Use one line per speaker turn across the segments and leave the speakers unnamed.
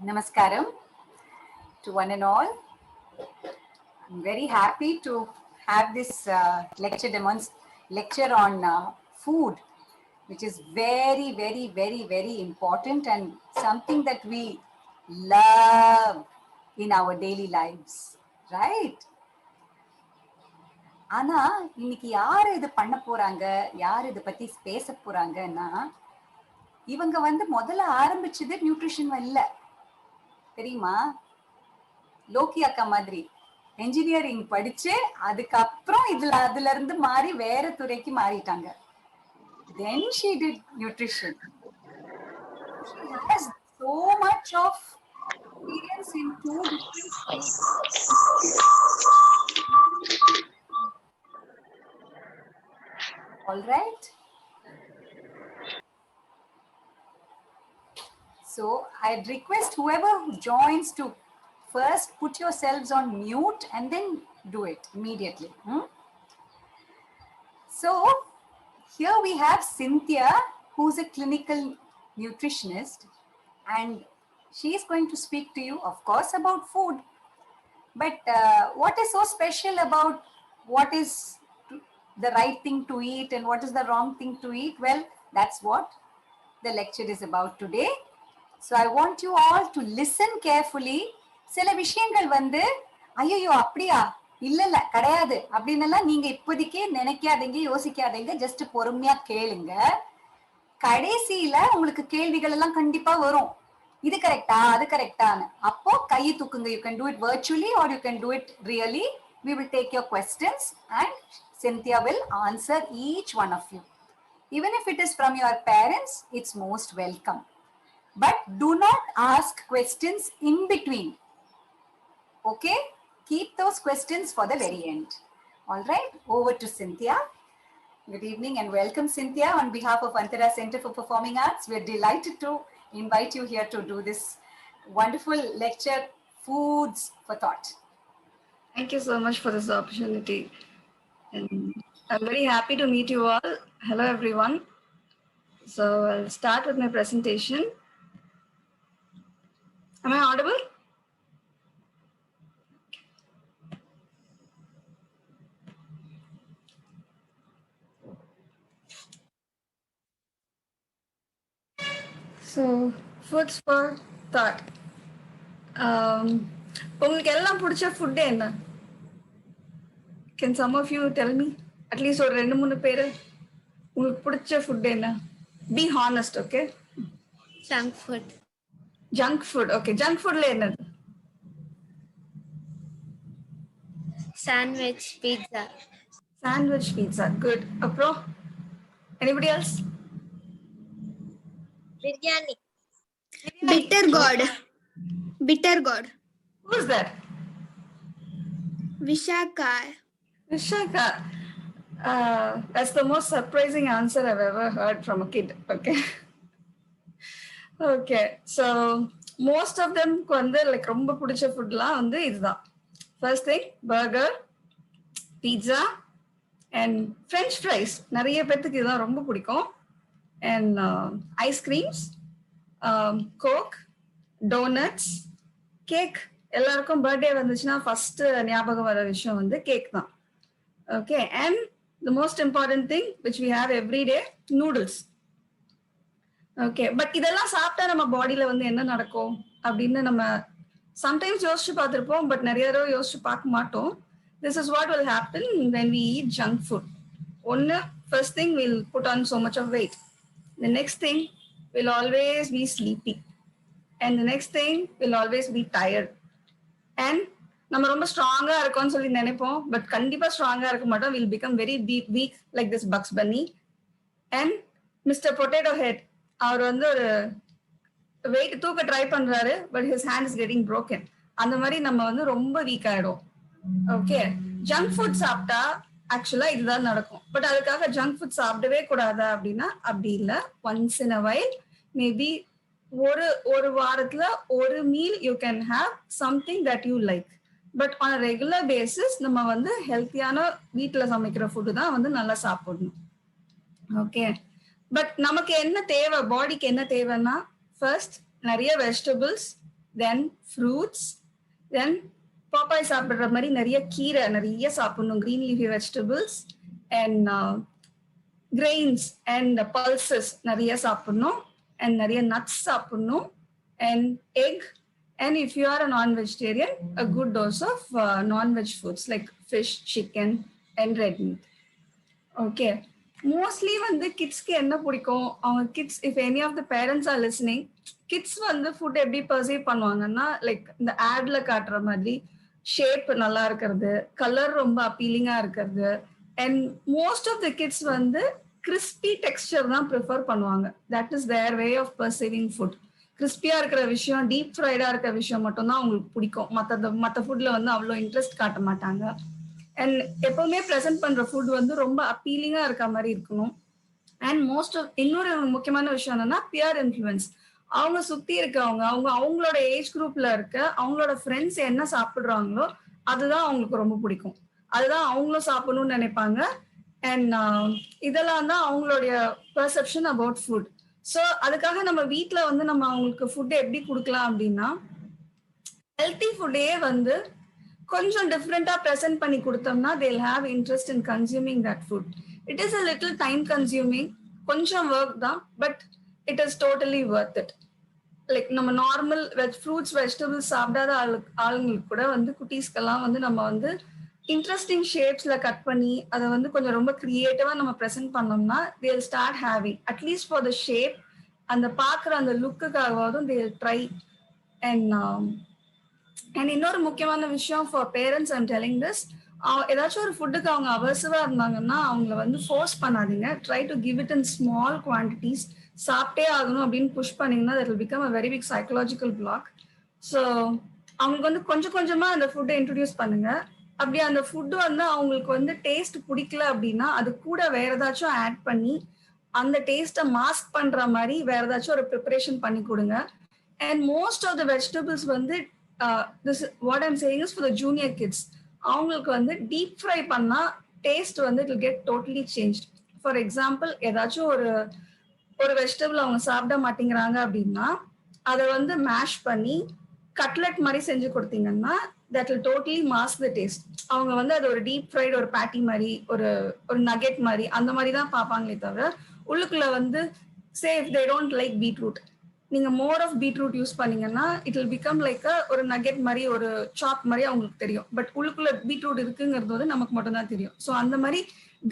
Namaskaram to one and all. I'm very happy to have this lecture on food, which is very, very, very, very important and something that we love in our daily lives, right? ஆனா இன்னைக்கு யாரு இது பண்ண போறாங்க, யாரு இதை பத்தி பேச போறாங்கன்னா, இவங்க முதல்ல ஆரம்பிச்சது நியூட்ரிஷன் இல்ல தெரியுமா? லோக்கி அக்கா மாதிரி என்ஜினியரிங் படிச்சு அதுக்கப்புறம் அதுல இருந்து மாறி வேற துறைக்கு மாறிட்டாங்க. Then she did nutrition. She has so much of experience in two different fields. All right. So I'd request whoever joins to first put yourselves on mute and then do it immediately. So here we have Cynthia, who's a clinical nutritionist, and she is going to speak to you, of course, about food. But what is so special about what is the right thing to eat and what is the wrong thing to eat? Well, that's what the lecture is about today. So I want you all to listen carefully. சில விஷயங்கள் ஐயோ அப்படியா இல்ல இல்ல கிடையாது அப்படின்னு நீங்க இப்போதைக்கே நினைக்காதீங்க, யோசிக்காதீங்க, ஜஸ்ட் பொறுமையா கேளுங்க. கடைசியில உங்களுக்கு கேள்விகள் எல்லாம் கண்டிப்பா வரும். இது கரெக்டா அது கரெக்டான்னு. அப்போ கையை தூக்குங்க. You can do it virtually or you can do it really. We will take your questions and Cynthia will answer each one of you. Even if it is from your parents, it's most welcome. But do not ask questions in between. Okay? Keep those questions for the very end. All right, over to Cynthia. Good evening and welcome, Cynthia. On behalf of Antara Center for Performing Arts, we're delighted to invite you here to do this wonderful lecture, Foods for Thought.
Thank you so much for this opportunity. And I'm very happy to meet you all. Hello, everyone. So I'll start with my presentation. Am I audible? So, foods for thought. உங்களுக்கு எல்லாம் பிடிச்ச food என்ன? Can some of you tell me? At least ஒரு 2-3 பேரு உங்களுக்கு பிடிச்ச food என்ன? Be honest, okay?
Junk food.
Junk food, okay. Junk foodல என்னது?
Sandwich, pizza.
Sandwich, pizza, good. அப்புறம் anybody else?
Biryani. Bitter gourd. Bitter gourd.
Who's that?
Vishaka.
Vishaka. That's the most surprising answer I've ever heard from a kid. Okay. Okay. So most of them like ரொம்ப பிடிச்ச ஃபுட்லாம் இதுதான். First thing, burger, pizza, and French fries. நிறைய பேத்துக்கு இதுதான் ரொம்ப பிடிக்கும். And ice creams, coke, donuts, cake. எல்லாருக்கும் பர்த்டே வந்துச்சுன்னா ஃபர்ஸ்ட் ஞாபகம் வர விஷயம் கேக் தான். Okay, and the most important thing which we have every day, noodles. Okay, but இதெல்லாம் சாப்பிட்டா நம்ம பாடியில என்ன நடக்கும் அப்படின்னு நம்ம சம்டைம்ஸ் யோசிச்சு பார்த்துருப்போம், பட் நிறைய தடவை யோசிச்சு பார்க்க மாட்டோம். This is what will happen when we eat junk food. ஒன்னு, first thing, we'll put on so much of weight. The next thing, we'll always be sleepy. And the next thing, we'll always be tired. And நம்ம ரொம்ப ஸ்ட்ராங்கா இருக்கோம்னு சொல்லி நினைப்போம், but கண்டிப்பா ஸ்ட்ராங்கா இருக்க மாட்டோம். Will become very weak like this Bugs Bunny. And Mr Potato Head, அவர் ஒரு வெயிட் தூக்க ட்ரை பண்றாரு, but his hand is getting broken. அந்த மாதிரி நம்ம ரொம்ப வீக் ஆயிடும். ஓகே, ஜங்க் ஃபுட் சாப்பிட்டா ஆக்சுவலா இதுதான் நடக்கும். பட் அதுக்காக ஜங்க் ஃபுட் சாப்பிடவே கூடாதா அப்படின்னா அப்படி இல்லை. Once in a while, maybe ஒரு வாரத்துல ஒரு meal you can have something that you like. But on regular basis நம்ம ஹெல்த்தியான வீட்டுல சமைக்கிற ஃபுட்டு தான் நல்லா சாப்பிடணும். ஓகே, பட் நமக்கு என்ன தேவை, பாடிக்கு என்ன தேவைன்னா, ஃபர்ஸ்ட் நிறைய வெஜிடபிள்ஸ், தென் ஃப்ரூட்ஸ், தென் பாப்பாய் சாப்பிடுற மாதிரி நிறைய கீரை நிறைய சாப்பிடணும், green leafy vegetables and grains and pulses நிறைய சாப்பிடணும், அண்ட் நிறைய நட்ஸ் சாப்பிடணும், and egg, and if you are a non-vegetarian, a good dose of non-veg foods like fish, chicken and red meat. Okay, mostly வந்து கிட்ஸ்க்கு என்ன பிடிக்கும், அவங்க kids, if any of the parents are listening, kids வந்து food எப்படி perceive பண்ணுவாங்கன்னா, like இந்த ஆட்ல காட்டுற மாதிரி ஷேப் நல்லா இருக்கிறது, கலர் ரொம்ப அப்பீலிங்கா இருக்கிறது, and most of the kids வந்து கிறிஸ்பி டெக்ஸ்டர் தான் ப்ரிஃபர் பண்ணுவாங்க. That is their way of perceiving food. கிறிஸ்பியா இருக்கிற விஷயம், டீப் ஃப்ரைடா இருக்கிற விஷயம் மட்டும்தான் அவங்களுக்கு பிடிக்கும். மற்ற ஃபுட்ல வந்து அவ்வளோ இன்ட்ரெஸ்ட் காட்ட மாட்டாங்க. அண்ட் எப்பவுமே ப்ரெசென்ட் பண்ற ஃபுட் வந்து ரொம்ப அப்பீலிங்கா இருக்க மாதிரி இருக்கணும். அண்ட் மோஸ்ட் ஆஃப் இன்னொரு முக்கியமான விஷயம் என்னன்னா பியர் இன்ஃப்ளூயன்ஸ். அவங்க சுத்தி இருக்கவங்க, அவங்களோட ஏஜ் குரூப்ல இருக்க அவங்களோட ஃப்ரெண்ட்ஸ் என்ன சாப்பிடுறாங்களோ அதுதான் அவங்களுக்கு ரொம்ப பிடிக்கும், அதுதான் அவங்களும் சாப்பிடணும்னு நினைப்பாங்க. அண்ட் இதெல்லாம் தான் அவங்களுடைய பெர்செப்ஷன் அபவுட் ஃபுட். ஸோ அதுக்காக நம்ம வீட்டில் வந்து நம்ம அவங்களுக்கு ஃபுட் எப்படி கொடுக்கலாம் அப்படின்னா, ஹெல்த்தி ஃபுட்டே வந்து கொஞ்சம் டிஃப்ரெண்டா ப்ரெசென்ட் பண்ணி கொடுத்தோம்னா they'll have interest in consuming that food. It is a little time consuming, கொஞ்சம் ஒர்க் தான், but it is totally worth it. Like நம்ம நார்மல் ஃப்ரூட்ஸ் வெஜிடபிள்ஸ் சாப்பிடாத ஆளுங்களுக்கு கூட வந்து குட்டீஸ்க்கெல்லாம் வந்து நம்ம வந்து இன்ட்ரெஸ்டிங் ஷேப்ஸ்ல கட் பண்ணி அதை வந்து கொஞ்சம் ரொம்ப கிரியேட்டிவா நம்ம ப்ரெசென்ட் பண்ணோம்னா they'll start having, at least for the shape, அந்த பார்க்குற அந்த லுக்குக்காகவும் they'll try. அண்ட் இன்னொரு முக்கியமான விஷயம் for parents, I'm telling this, ஏதாச்சும் ஒரு ஃபுட்டுக்கு அவங்க அவசரமா இருந்தாங்கன்னா அவங்கள வந்து ஃபோர்ஸ் பண்ணாதீங்க. Try to give it in small quantities. சாப்பிட்டே ஆகணும் அப்படின்னு புஷ் பண்ணீங்கன்னா that will become a very big psychological block. So அவங்களுக்கு வந்து கொஞ்சம் கொஞ்சமா அந்த ஃபுட்டை இன்ட்ரடியூஸ் பண்ணுங்க. அப்படி அந்த ஃபுட்டு வந்து அவங்களுக்கு வந்து டேஸ்ட் பிடிக்கல அப்படின்னா அது கூட வேற ஏதாச்சும் ஆட் பண்ணி அந்த டேஸ்ட்டை மாஸ்க் பண்ற மாதிரி வேற ஏதாச்சும் ஒரு ப்ரிப்பரேஷன் பண்ணி கொடுங்க. And most of the vegetables வந்து this what I'm saying is for the junior kids, அவங்களுக்கு வந்து டீப் ஃப்ரை பண்ணா டேஸ்ட் வந்து it will get totally change. For example, ஏதாச்சும் ஒரு வெஜிடபிள் அவங்க சாப்பிட மாட்டேங்கிறாங்க அப்படின்னா அதை வந்து மேஷ் பண்ணி கட்லெட் மாதிரி செஞ்சு கொடுத்தீங்கன்னா that will totally mask the taste. அவங்க வந்து அது ஒரு டீப் ஃப்ரைட் ஒரு பேட்டி மாதிரி ஒரு நகெட் மாதிரி அந்த மாதிரி தான் பார்ப்பாங்களே தவிர உள்ளுக்குள்ள வந்து சே if they don't like beetroot, நீங்க மோர் ஆஃப் பீட்ரூட் யூஸ் பண்ணீங்கன்னா இட் வில் பிகம் லைக் ஒரு நகெட் மாதிரி ஒரு சாப் மாதிரி அவங்களுக்கு தெரியும். பட் உள்ளுக்குள்ள பீட்ரூட் இருக்குங்கிறது வந்து நமக்கு மட்டும் தான் தெரியும். ஸோ அந்த மாதிரி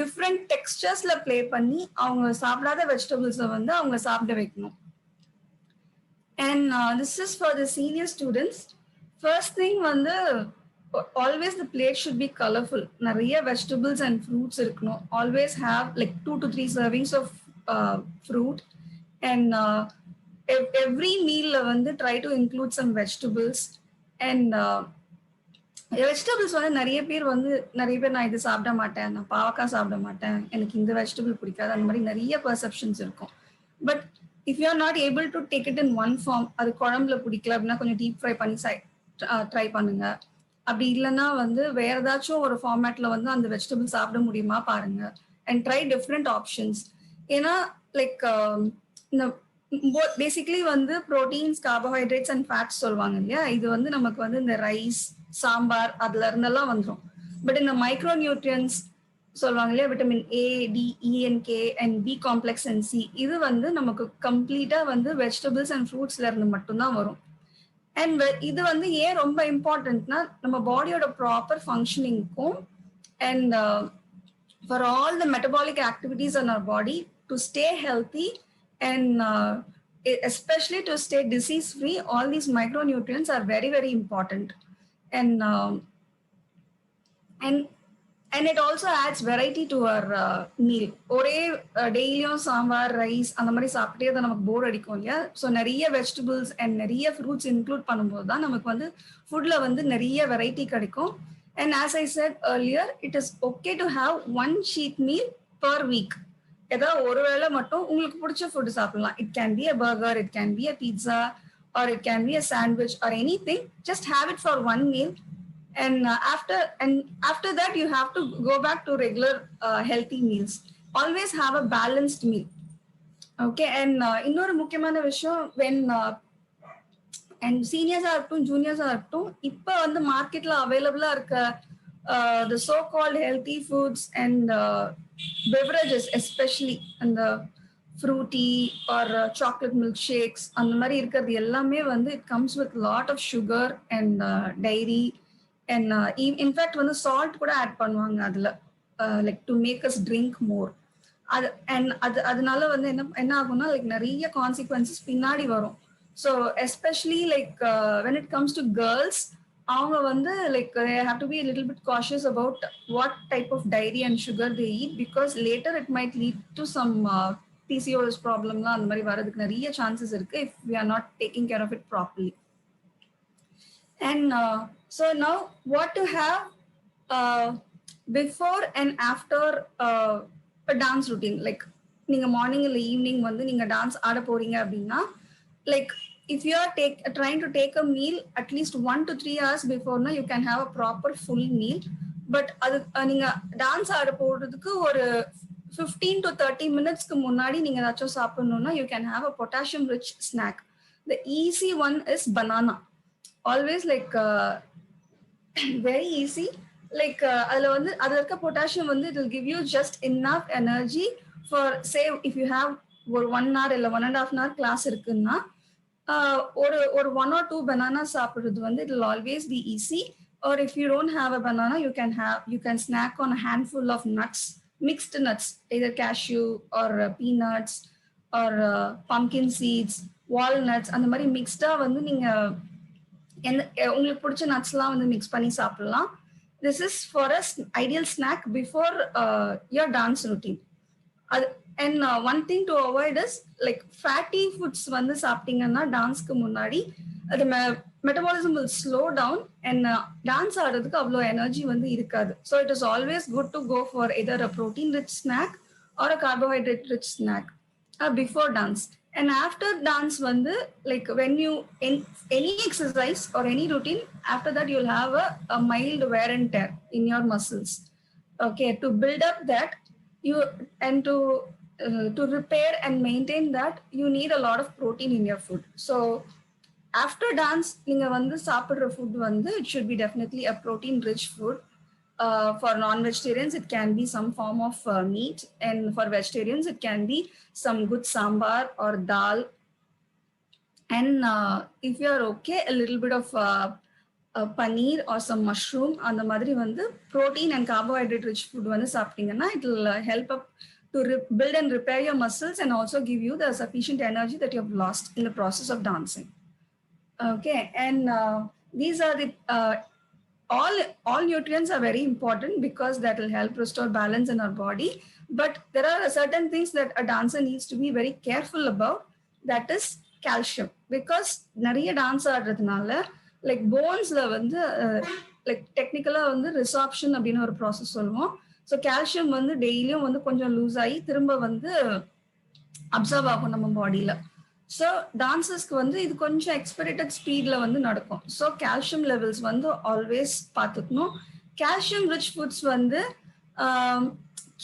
டிஃப்ரெண்ட் டெக்ஸ்டர்ஸ்ல பிளே பண்ணி அவங்க சாப்பிடாத வெஜிடபிள்ஸை வந்து அவங்க சாப்பிட வைக்கணும். And this is for the senior students. First thing வந்து always the plate should be colourful. நிறைய வெஜிடபிள்ஸ் அண்ட் ஃப்ரூட்ஸ் இருக்கணும். Always have like 2 to 3 servings of fruit. And every meal வந்து try to include some vegetables. and vegetables வந்து நிறைய பேர் நான் இது சாப்பிட மாட்டேன், நான் பாவக்காய் சாப்பிட மாட்டேன், எனக்கு இந்த வெஜிடபிள் பிடிக்காது, அந்த மாதிரி நிறைய பெர்செப்ஷன்ஸ் இருக்கும். But if you are not able to take it in one form, அது குழம்புல பிடிக்கல அப்படின்னா கொஞ்சம் டீப் ஃப்ரை பண்ணி ட்ரை பண்ணுங்க. அப்படி இல்லைன்னா வந்து வேற ஏதாச்சும் ஒரு ஃபார்மேட்ல வந்து அந்த வெஜிடபிள் சாப்பிட முடியுமா பாருங்க. And try different options. ஏன்னா லைக் இந்த பேசிக்லி வந்து ப்ரோட்டீன்ஸ், கார்போஹைட்ரேட்ஸ் அண்ட் ஃபேட்ஸ் சொல்லுவாங்க இல்லையா, இது வந்து நமக்கு வந்து இந்த ரைஸ், சாம்பார் அதுல இருந்தெல்லாம் வந்துடும். பட் இந்த மைக்ரோ நியூட்ரியன்ஸ் சொல்லுவாங்க இல்லையா, vitamin A, D, E and K and B complex and C, இது வந்து நமக்கு கம்ப்ளீட்டா வந்து வெஜிடபிள்ஸ் அண்ட் ஃப்ரூட்ஸ்ல இருந்து மட்டும்தான் வரும். அண்ட் இது வந்து ஏன் ரொம்ப இம்பார்ட்டன்ட்னா நம்ம பாடியோட ப்ராப்பர் ஃபங்க்ஷனிங்க்கும் and for all the metabolic activities in our body to stay healthy and especially to stay disease free, all these micronutrients are very very important. And it also adds variety to our meal. ஒரே டெய்லியும் sambar, rice அந்த மாதிரி சாப்பிட்டே தான் நமக்கு போர் அடிக்கும் இல்லையா. So நிறைய வெஜிடபிள்ஸ் அண்ட் நிறைய ஃப்ரூட்ஸ் இன்க்ளூட் பண்ணும்போது தான் நமக்கு வந்து ஃபுட்ல வந்து நிறைய வெரைட்டி கிடைக்கும். And as I said earlier, it is okay to have one cheat meal per week. ஏதாவது ஒரு வேளை மட்டும் உங்களுக்கு பிடிச்ச ஃபுட் சாப்பிடலாம். It can be a burger, it can be a pizza, R it can be a sandwich or anything. Just have it for one meal. And after that you have to go back to regular healthy meals. Always have a balanced meal. Okay. And இன்னொரு முக்கியமான விஷயம், when and சீனியர்ஸா இருக்கட்டும் ஜூனியர்ஸா இருக்கட்டும் இப்போ வந்து மார்க்கெட்ல அவைலபிளா இருக்க the so called healthy foods and beverages, especially அந்த Frooti or chocolate milk shakes அந்த மாதிரி இருக்கிறது எல்லாமே வந்து it comes with lot of sugar and dairy and in fact வந்து சால்ட் கூட ஆட் பண்ணுவாங்க அதுல, like to make us drink more. அது அண்ட் அதனால வந்து என்ன ஆகும்னா லைக் நிறைய கான்சிக்வன்சஸ் பின்னாடி வரும். So especially like when it comes to girls, அவங்க வந்து like they have to be a little bit cautious about what type of dairy and sugar they eat, because later it might lead to some PCOS ப்ராப்ளம்லாம் அந்த மாதிரி வரதுக்கு நிறைய chances இருக்கு if we are not taking care of it properly. And so now what to have before and after a dance routine, like நீங்க morning இல்லை evening வந்து நீங்க டான்ஸ் ஆட போறீங்க அப்படின்னா, like if you are trying to take a meal at least 1 to 3 hours before, na you can have a proper full meal. But adu neenga dance aada podradhukku ஒரு 15 to 30 minutes க்கு முன்னாடி நீங்க ஏதாச்சும் சாப்பிடணும்னா you can have a potassium rich snack. The easy one is banana. Always like very easy, like அதுல வந்து அதுல இருக்க potassium வந்து it will give you just enough energy for, say if you have ஒரு 1 hour இல்ல 1.5 hour class இருக்குன்னா ஒரு 1 or 2 banana சாப்பிடுறது வந்து it will always be easy. Or if you don't have a banana, you can snack on a handful of nuts, mixed nuts, either cashew or peanuts or pumpkin seeds, walnuts, அந்த மாதிரி மிக்ஸ்டா வந்து நீங்க உங்களுக்கு பிடிச்ச நட்ஸ்லாம் வந்து mix பண்ணி சாப்பிடலாம். This is for a ideal snack before your dance routine. And one thing to avoid is like fatty foods வந்து சாப்பிட்டீங்கன்னா டான்ஸ்க்கு முன்னாடி அது metabolism will slow down and dance ஆடுறதுக்கு அவ்வளோ எனர்ஜி வந்து இருக்காது. So it is always good to go for either a protein rich snack or a carbohydrate rich snack before dance. And after dance வந்து like when you any exercise or any routine, after that you'll have a mild wear and tear in your muscles. Okay, to build up that you and to repair and maintain that, you need a lot of protein in your food. So after dance நீங்க வந்து சாப்பிடுற food வந்து it should be definitely a protein rich food. For non-vegetarians it can be some form of meat, and for vegetarians it can be some good sambar or dal. And if you are okay, a little bit of paneer or some mushroom, அந்த மாதிரி வந்து protein and carbohydrate rich food வந்து சாப்பிட்டீங்கன்னா it will help up to build and repair your muscles and also give you the sufficient energy that you have lost in the process of dancing. Okay, and these are the all nutrients are very important because that will help restore balance in our body. But there are certain things that a dancer needs to be very careful about, that is calcium, because நிறைய dance ஆடுறதுனால like போன்ஸ்ல வந்து like டெக்னிக்கலா வந்து resorption அப்படின்னு ஒரு process சொல்லுவோம். So calcium வந்து டெய்லியும் வந்து கொஞ்சம் லூஸ் ஆகி திரும்ப வந்து அப்சர்வ் ஆகும் நம்ம பாடியில. ஸோ டான்சர்ஸ்க்கு வந்து இது கொஞ்சம் எக்ஸ்பெரிட்டட் ஸ்பீட்ல வந்து நடக்கும். ஸோ கால்சியம் லெவல்ஸ் வந்து ஆல்வேஸ் பார்த்துக்கணும். கால்சியம் ரிச் ஃபுட்ஸ் வந்து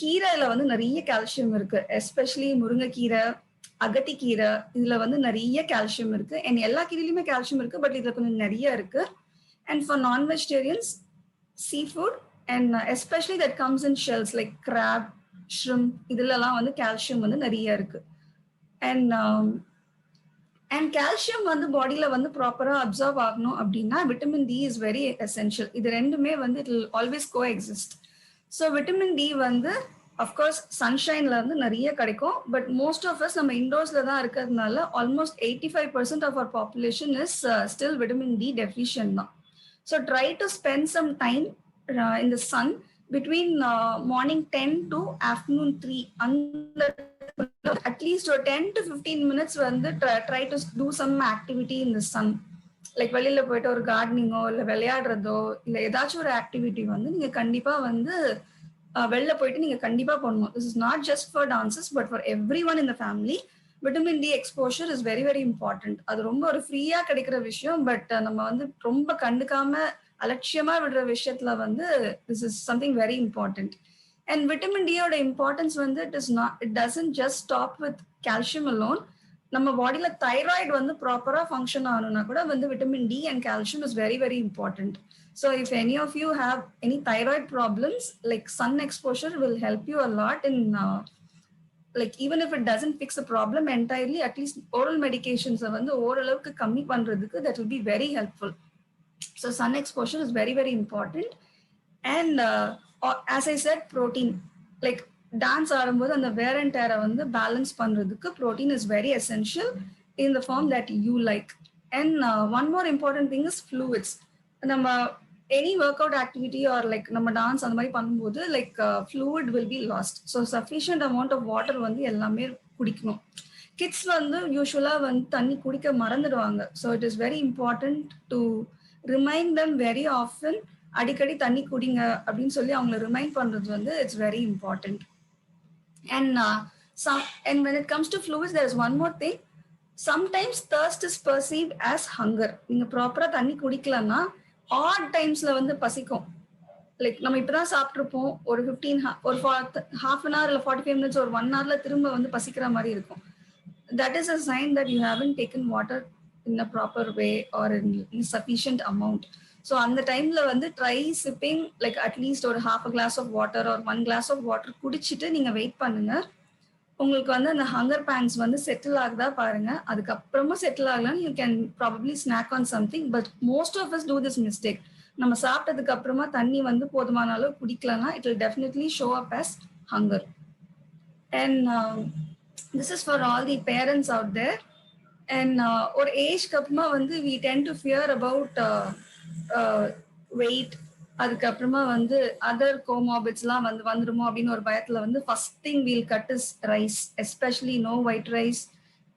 கீரையில வந்து நிறைய கால்சியம் இருக்கு, எஸ்பெஷலி முருங்கைக்கீரை, அகத்திக்கீரை, இதுல வந்து நிறைய கால்சியம் இருக்கு. அண்ட் எல்லா கீரையிலுமே கால்சியம் இருக்கு, பட் இதுல கொஞ்சம் நிறைய இருக்கு. And for non vegetarians, sea food and especially that comes in shells like crab, shrimp, இதுலலாம் வந்து கால்சியம் வந்து நிறைய இருக்கு. அண்ட் கால்சியம் வந்து பாடியில வந்து ப்ராப்பரா அப்சர்வ் ஆகணும் அப்படின்னா vitamin D is very essential. இது ரெண்டுமே வந்து it will always coexist. So vitamin D வந்து அஃப்கோர்ஸ் சன்ஷைன்ல இருந்து நிறைய கிடைக்கும், பட் மோஸ்ட் ஆஃப் அஸ் நம்ம இண்டோர்ஸ்ல தான் இருக்கிறதுனால almost 85% of our population is still vitamin D deficient தான். So try to spend some time in the sun between morning 10 to afternoon 3, and at least 10 to 15 minutes வந்து try to do some activity in the sun, like வெளியில போயிட்டு ஒரு கார்டனிங்கோ இல்ல விளையாடுறதோ இல்ல ஏதாச்சும் ஒரு activity வந்து நீங்க கண்டிப்பா வந்து வெளில போயிட்டு நீங்க கண்டிப்பா பண்ணணும். This is not just for dancers but for everyone in the family. Vitamin D exposure is very very important. அது ரொம்ப ஒரு ஃப்ரீயா கிடைக்கிற விஷயம், பட் நம்ம வந்து ரொம்ப கண்டுக்காம அலட்சியமா விடுற விஷயத்துல வந்து this is something very important. And vitamin D ஓட இம்பார்ட்டன்ஸ் வந்து it doesn't just stop with calcium alone. நம்ம பாடியில தைராய்டு வந்து ப்ராப்பரா ஃபங்க்ஷன் ஆகணும்னா கூட வந்து vitamin D and calcium is very very important. So if any of you have any thyroid problems, like sun exposure will help you a lot in like even if it doesn't fix the problem entirely, at least oral medications வந்து ஓரளவுக்கு கம்மி பண்றதுக்கு that will be very helpful. So sun exposure is very very important. And as I said, protein, like dance ஆடும்போது அந்த wear and டேரை வந்து balance பண்றதுக்கு protein is very essential in the form that you like. And one more important thing is fluids. நம்ம any workout activity or like நம்ம dance அந்த மாதிரி பண்ணும்போது like fluid will be lost. So sufficient amount of water வந்து எல்லாமே குடிக்கணும். Kids வந்து யூஸ்வலாக வந்து தண்ணி குடிக்க மறந்துடுவாங்க. So it is very important to remind them very often, அடிக்கடி தண்ணி குடிங்க அப்படின்னு சொல்லி அவங்களை ரிமைண்ட் பண்றது வந்து it's very important. And when it comes to fluids, there is one more thing. Sometimes thirst is perceived as hunger. நீங்க ப்ராப்பரா தண்ணி குடிக்கலன்னா ஆட் டைம்ஸ்ல வந்து பசிக்கும். லைக் நம்ம இப்பதான் சாப்பிட்ருப்போம், ஒரு 15 ஒரு half an hour இல்லை 45 minutes ஒரு 1 hourல திரும்ப வந்து பசிக்கிற மாதிரி இருக்கும். That is a sign that you haven't taken water in a proper way or in sufficient amount. So அந்த டைம்ல வந்து ட்ரை சிப்பிங், லைக் அட்லீஸ்ட் ஒரு half a glass of water or 1 glass of water குடிச்சிட்டு நீங்க wait பண்ணுங்க. உங்களுக்கு வந்து அந்த ஹங்கர் பேன்ஸ் வந்து செட்டில் ஆகுதா பாருங்க. அதுக்கப்புறமா செட்டில் ஆகலாம், you can probably snack on something. But most of us do this mistake. நம்ம சாப்பிட்டதுக்கு அப்புறமா தண்ணி வந்து போதுமான அளவு குடிக்கலன்னா it will definitely show up as hunger. And this is for all the parents out there. And ஒரு ஏஜ்க்கு அப்புறமா வந்து we tend to fear about weight, அதுக்கப்புறமா வந்து அதர் கோமாபிட்ஸ்லாம் வந்து வந்துடுமோ அப்படின்னு ஒரு பயத்துல வந்து first thing we'll cut is rice, especially no white rice.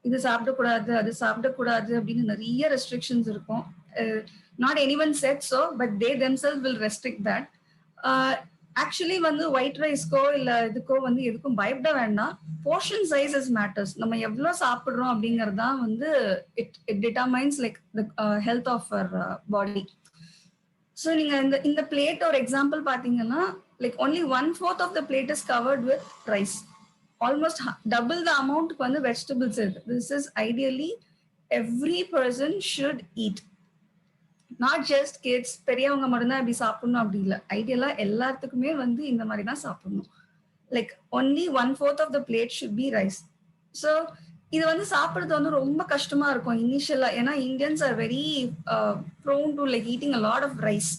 இது சாப்பிடக்கூடாது அது சாப்பிடக்கூடாது அப்படின்னு நிறைய ரெஸ்ட்ரிக்ஷன்ஸ் இருக்கும். Not any one said so, but they themselves will restrict that. Actually வந்து ஒயிட் ரைஸ்க்கோ இல்லை இதுக்கோ வந்து எதுக்கும் பயப்பட வேண்டாம். Portion size is matters. நம்ம எவ்வளோ சாப்பிட்றோம் அப்படிங்கிறது தான் வந்து it determines like the health of our body. So நீங்க இந்த பிளேட் ஒரு எக்ஸாம்பிள் பார்த்தீங்கன்னா, like only 1/4 of the plate is covered with rice. Almost double the அமௌண்ட்க்கு வந்து வெஜிடபிள்ஸ் இருக்கு. This is ideally every person should eat, not just kids. பெரியவங்க மட்டும்தான் இப்படி சாப்பிடணும் அப்படி இல்லை. ஐடியலா எல்லாத்துக்குமே வந்து இந்த மாதிரி தான் சாப்பிடணும். Like only 1/4 of the plate should be rice. So இது வந்து சாப்பிட்றது வந்து ரொம்ப கஷ்டமா இருக்கும் இனிஷியலா. ஏன்னா Indians are very prone to like eating a lot of rice.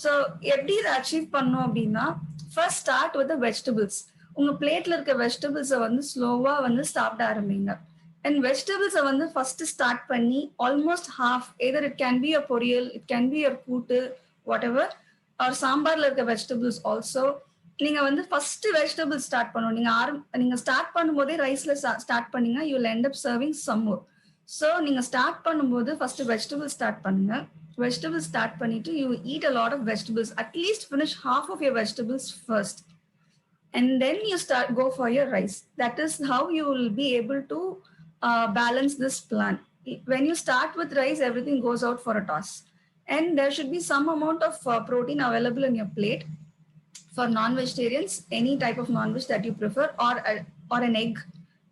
So எப்படி இதை அச்சீவ் பண்ணோம் அப்படின்னா, ஃபர்ஸ்ட் ஸ்டார்ட் வித் வெஜிடபிள்ஸ். உங்க பிளேட்ல இருக்க வெஜிடபிள்ஸை வந்து ஸ்லோவா வந்து சாப்பிட ஆரம்பிங்க. அண்ட் வெஜிடபிள்ஸை வந்து ஃபர்ஸ்ட் ஸ்டார்ட் பண்ணி almost half, either it can be a பொரியல், இட் கேன் பி அ கூட்டு, வாட் எவர், ஆர் சாம்பார்ல இருக்க வெஜிடபிள்ஸ் ஆல்சோ. நீங்க வந்து ஃபர்ஸ்ட் வெஜிடபிள் ஸ்டார்ட் பண்ணணும். நீங்க ஸ்டார்ட் பண்ணும்போதே ரைஸ்ல ஸ்டார்ட் பண்ணீங்க, you will end up serving some more. So நீங்க ஸ்டார்ட் பண்ணும்போது ஃபர்ஸ்ட் வெஜிடபிள் ஸ்டார்ட் பண்ணுங்க. வெஜிடபிள் ஸ்டார்ட் பண்ணிட்டு you eat a lot of vegetables. At least finish half of your vegetables first, and then you go for your rice. That is how you will be able to balance this plan. When you start with rice, everything goes out for a toss, and there should be some amount of protein available in your plate. For non-vegetarians, any type of non-veg that you prefer, or an egg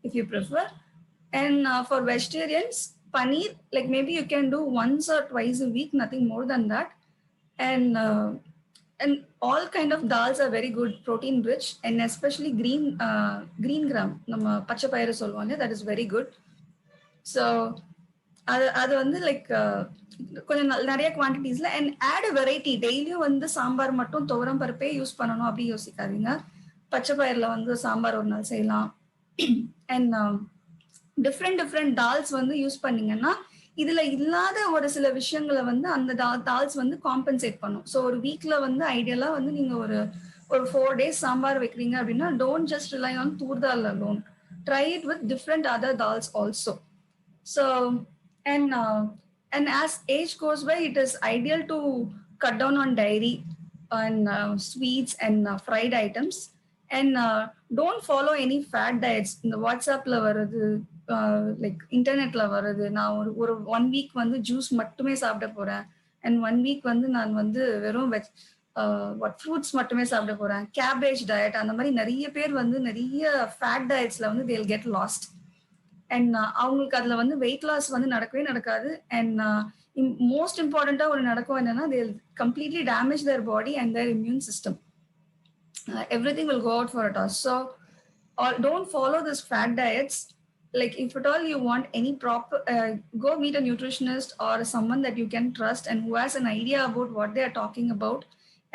if you prefer. And for vegetarians, paneer, like maybe you can do once or twice a week, nothing more than that. And all kind of dals are very good, protein rich, and especially green gram, நம்ம பச்சை பயிறு சொல்லுவாங்க, that is very good. So அது வந்து like கொஞ்சம் நிறைய குவான்டிட்டிஸ்ல. And add variety. டெய்லியும் வந்து சாம்பார் மட்டும் துவரம் பருப்பே யூஸ் பண்ணணும் அப்படி யோசிக்காதீங்க. பச்சை பயிரில் வந்து சாம்பார் ஒரு நாள் செய்யலாம். அண்ட் டிஃப்ரெண்ட் டால்ஸ் வந்து யூஸ் பண்ணீங்கன்னா இதுல இல்லாத ஒரு சில விஷயங்களை வந்து அந்த டால்ஸ் வந்து காம்பன்சேட் பண்ணும். ஸோ ஒரு வீக்ல வந்து ஐடியலா வந்து நீங்க ஒரு 4 days சாம்பார் வைக்கிறீங்க அப்படின்னா, don't just rely on toor dal alone, try it with different other dals also. So and as age goes by, it is ideal to cut down on dairy and sweets and fried items, and don't follow any fad diets. In the WhatsApp la varudhu, like internet la varudhu, na ஒரு 1 week வந்து juice மட்டுமே சாப்பிட போறேன், and 1 week வந்து நான் வந்து வெறும் fruits மட்டுமே சாப்பிட போறேன், கேபேஜ் டயட், அந்த மாதிரி நிறைய பேர் வந்து நிறைய ஃபேட் டயட்ஸ்ல வந்து they'll get lost. அண்ட் அவங்களுக்கு அதுல வந்து வெயிட் லாஸ் வந்து நடக்கவே நடக்காது. அண்ட் மோஸ்ட் இம்பார்ட்டண்டா ஒரு நடக்கும் என்னன்னா, they completely damage their body and their immune system. Everything will go out for a toss. So don't follow this fat diets. Like if at all you want any proper, go meet a nutritionist or someone that you can trust and who has an idea about what they are talking about,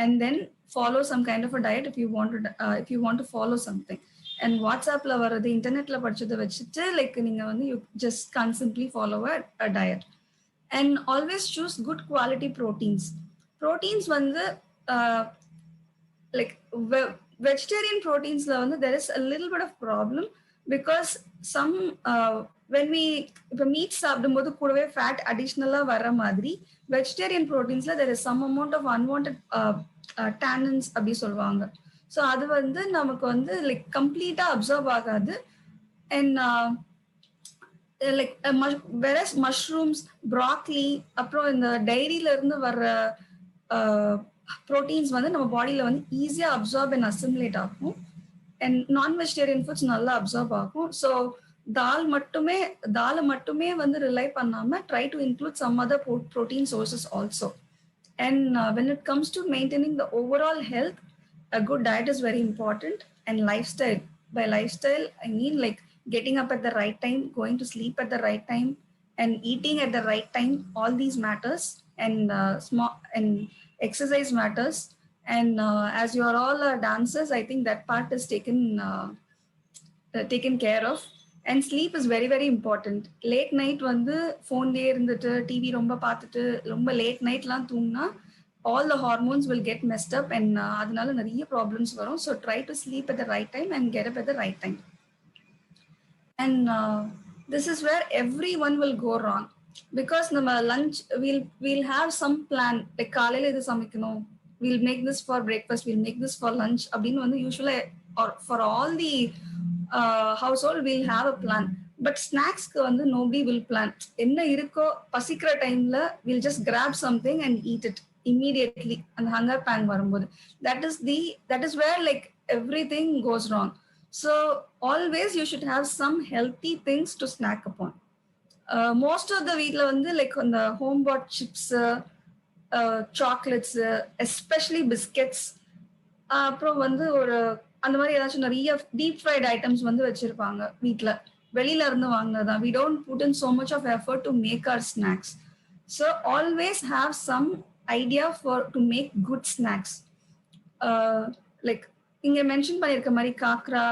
and then follow some kind of a diet if you want to follow something. And WhatsAppல வரது இன்டர்நெட்ல படிச்சதை வச்சுட்டு like நீங்க வந்து you just can't simply follow a diet. And always choose good quality proteins. Proteins வந்து like vegetarian proteins la வந்து there is a little bit of problem because some when we இப்ப meat சாப்பிடும்போது கூடவே fat additionally வர மாதிரி vegetarian proteins la there is some amount of unwanted tannins அப்படி சொல்வாங்க. So அது வந்து நமக்கு வந்து லைக் கம்ப்ளீட்டா அப்சர்வ் ஆகாது. அண்ட் லைக் வெரஸ் மஷ்ரூம்ஸ், ப்ராக்லி, அப்புறம் இந்த டைரியில இருந்து வர்ற ப்ரோட்டீன்ஸ் வந்து நம்ம பாடியில வந்து ஈஸியா அப்சார்ப் அண்ட் அசிமுலேட் ஆகும். அண்ட் நான் வெஜிடேரியன் ஃபுட்ஸ் நல்லா அப்சார்ப் ஆகும். ஸோ தாலை மட்டுமே வந்து ரிலை பண்ணாம try to include some other protein sources also. And when it comes to maintaining the overall health, a good diet is very important. And lifestyle, by lifestyle I mean like getting up at the right time, going to sleep at the right time, and eating at the right time. All these matters. And small and exercise matters. And as you are all dancers, I think that part is taken care of. And sleep is very very important. Late night வந்து ஃபோன்லயே இருந்துட்டு TV ரொம்ப பார்த்துட்டு ரொம்ப late நைட்லாம் தூங்கினா all the hormones will get messed up and அதனால நிறைய problems வரும். So try to sleep at the right time and get up at the right time. And this is where everyone will go wrong because நம்ம lunch we'll have some plan, like காலையில இது சமைக்கணும், we'll make this for breakfast, we'll make this for lunch அப்படின்னு வந்து usually or for all the household we'll have a plan. But snacks வந்து nobody will plan. என்ன இருக்கோ பசிக்கிற டைம்ல we'll just grab something and eat it immediately. And the hunger pang varumbodhu, that is where like everything goes wrong. So always you should have some healthy things to snack upon. Most of the வீட்ல வந்து like on the home bought chips, chocolates, especially biscuits, அப்புறம் வந்து ஒரு அந்த மாதிரி ஏதாச்சும் நிறைய deep fried items வந்து வச்சிருப்பாங்க வீட்ல, வெளியில இருந்து வாங்கினதான். we don't put in so much of effort to make our snacks. So always have some idea to make good snacks. Like inge mention பண்ணிருக்க மாதிரி Ghaghra,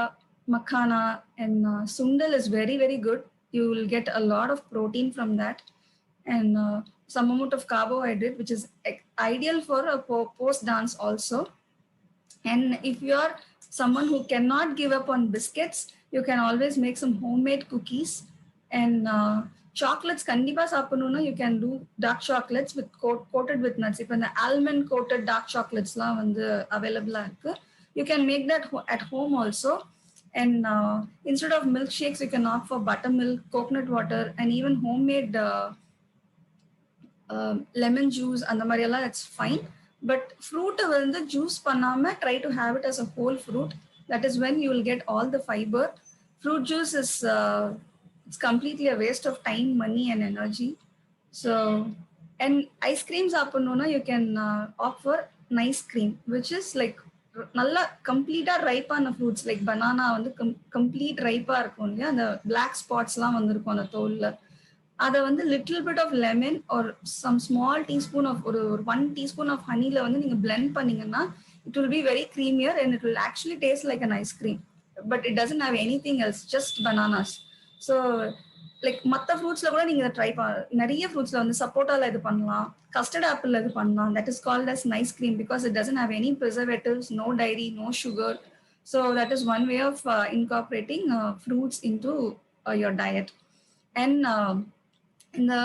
makhana and sundal is very very good. You will get a lot of protein from that and some amount of carbohydrate, which is ideal for a post dance also. And if you are someone who cannot give up on biscuits, you can always make some homemade cookies. And chocolates kandipa சாப்பிடணும்னா you can do dark chocolates with coated with nuts. இப்போ இந்த almond coated dark chocolates-லாம் வந்து available-ஆ இருக்கு. You can make that at home also. And instead of milkshakes, you can opt for buttermilk, coconut water, and even homemade lemon juice. அந்த மாதிரி எல்லாம் it's fine. But fruit வந்து juice பண்ணாம try to have it as a whole fruit. That is when you will get all the fiber. Fruit juice is it's completely a waste of time, money, and energy. So, and ice cream சாப்பிடணும்னா you can opt for nice cream, which is like நல்லா கம்ப்ளீட்டா ரைப்பான fruits like banana வந்து complete ரைப்பா இருக்கும் இல்லையா, அந்த black ஸ்பாட்ஸ்லாம் வந்திருக்கும் அந்த தோல்ல. அதை வந்து லிட்டில் பிட் ஆஃப் லெமன் ஒரு சம் ஸ்மால் டீஸ்பூன் ஆஃப் ஒரு 1 டீஸ்பூன் ஆஃப் ஹனில வந்து நீங்க பிளெண்ட் பண்ணீங்கன்னா it will be very creamier and it will actually taste like an ice cream, but it doesn't have anything else, just bananas. So like மற்ற ஃப்ரூட்ஸ்ல கூட நீங்க try நிறைய ஃப்ரூட்ஸ்ல வந்து சப்போட்டால இது பண்ணலாம், கஸ்டர்ட் ஆப்பிள் இது பண்ணலாம். that is called as nice cream because it doesn't have any preservatives, no dairy, no sugar. So that is one way of incorporating fruits into your diet. And in the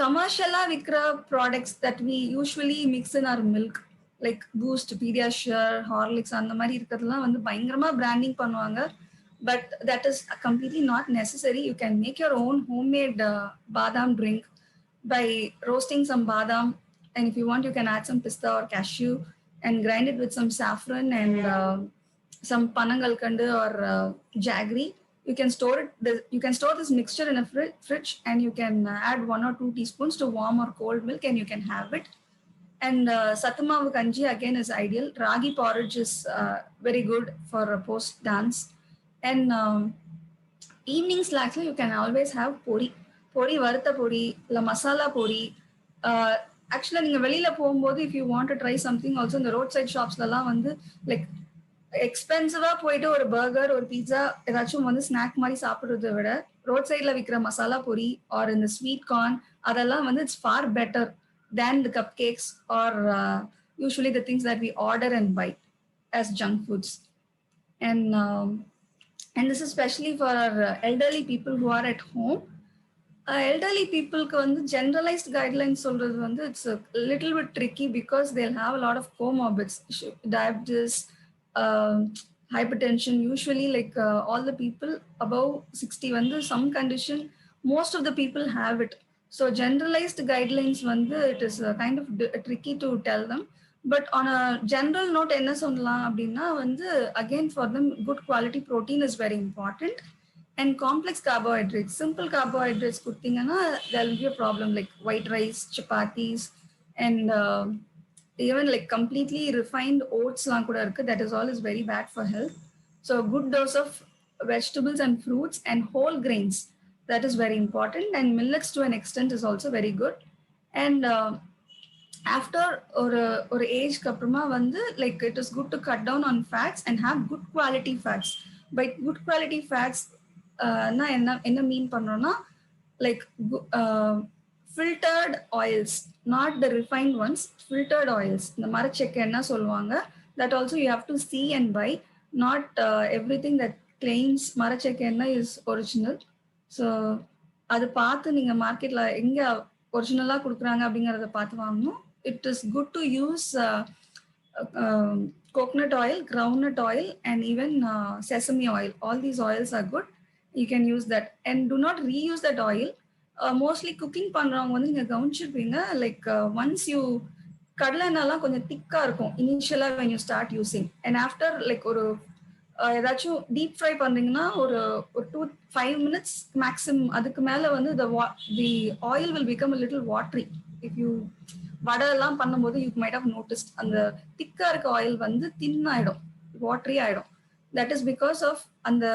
commercially விற்கிற products that we usually mix in our milk like Boost, Pediasure, Horlicks அந்த மாதிரி இருக்கிறதுலாம் வந்து பயங்கரமா branding பண்ணுவாங்க. But that is completely not necessary. You can make your own homemade badam drink by roasting some badam, and if you want you can add some pista or cashew and grind it with some saffron and some panangalkandu or jaggery. You can store it. You can store this mixture in a fridge, and you can add 1 or 2 teaspoons to warm or cold milk, and you can have it. And Satamavu Kanji again is ideal. Ragi porridge is very good for a post dance. And evening snacks, you can always have pori. Pori, vartha pori, la masala pori. Actually, நீங்க வெளியில போகும்போது if you want to try something also in the roadside shops லலாம் வந்து like எக்ஸ்பென்சிவா போயிட்டு ஒரு burger ஒரு pizza ஏதாச்சும் வந்து ஸ்நாக் மாதிரி சாப்பிடுறதை விட ரோட் சைட்ல விற்கிற மசாலா பொரி ஆர் இந்த ஸ்வீட் கார்ன் அதெல்லாம் வந்து it's far better than the cupcakes are usually the things that we order and buy as junk foods. And this is especially for our elderly people who are at home. Elderly people வந்து generalized guidelines சொல்றது வந்து it's a little bit tricky because they'll have a lot of comorbids, diabetes, hypertension. Usually like all the people above 60 வந்து some condition, most of the people have it. So generalized guidelines வந்து it is kind of tricky to tell them. But on a general note என்ன சொல்லலாம் அப்படின்னா வந்து again for them good quality protein is very important. And complex carbohydrates, simple carbohydrates கொடுத்தீங்கன்னா there will be a problem like white rice, chapatis, and even like completely refined oats லாம் கூட இருக்கு. That is all is very bad for health. So good dose of vegetables and fruits and whole grains, that is very important. And millets to an extent is also very good. And after or age அப்புறமா வந்து like it is good to cut down on fats and have good quality fats. By good quality fats நான் என்ன மீன் பண்றோம்னா like filtered oils, not the refined ones, filtered oils. இந்த மரச்செக்கு என்ன சொல்லுவாங்க, that also you have to see and buy. Not everything that claims மரச்செக்கு என்ன is original. So அது பார்த்து நீங்க மார்க்கெட்ல எங்க ஒரிஜினலா கொடுக்குறாங்க அப்படிங்கறத பார்த்து வாங்கணும். It is good to use coconut oil, groundnut oil, and even sesame oil. All these oils are good. You can use that and do not reuse that oil. Mostly cooking பண்றவங்க வந்து நீங்க கவனிச்சிருப்பீங்க like once you கடலை எண்ணெய்லாம் கொஞ்சம் திக்கா இருக்கும் initially when you start using, and after like ஒரு ஏதாச்சும் டீப் ஃப்ரை பண்றீங்கன்னா ஒரு 5 minutes maximum, அதுக்கு மேல வந்து the oil will become a little watery. If you வடை எல்லாம் பண்ணும்போது you might have noticed அந்த திக்கா இருக்க ஆயில் வந்து thin ஆயிடும், வாட்டரி ஆயிடும். That is because of அந்த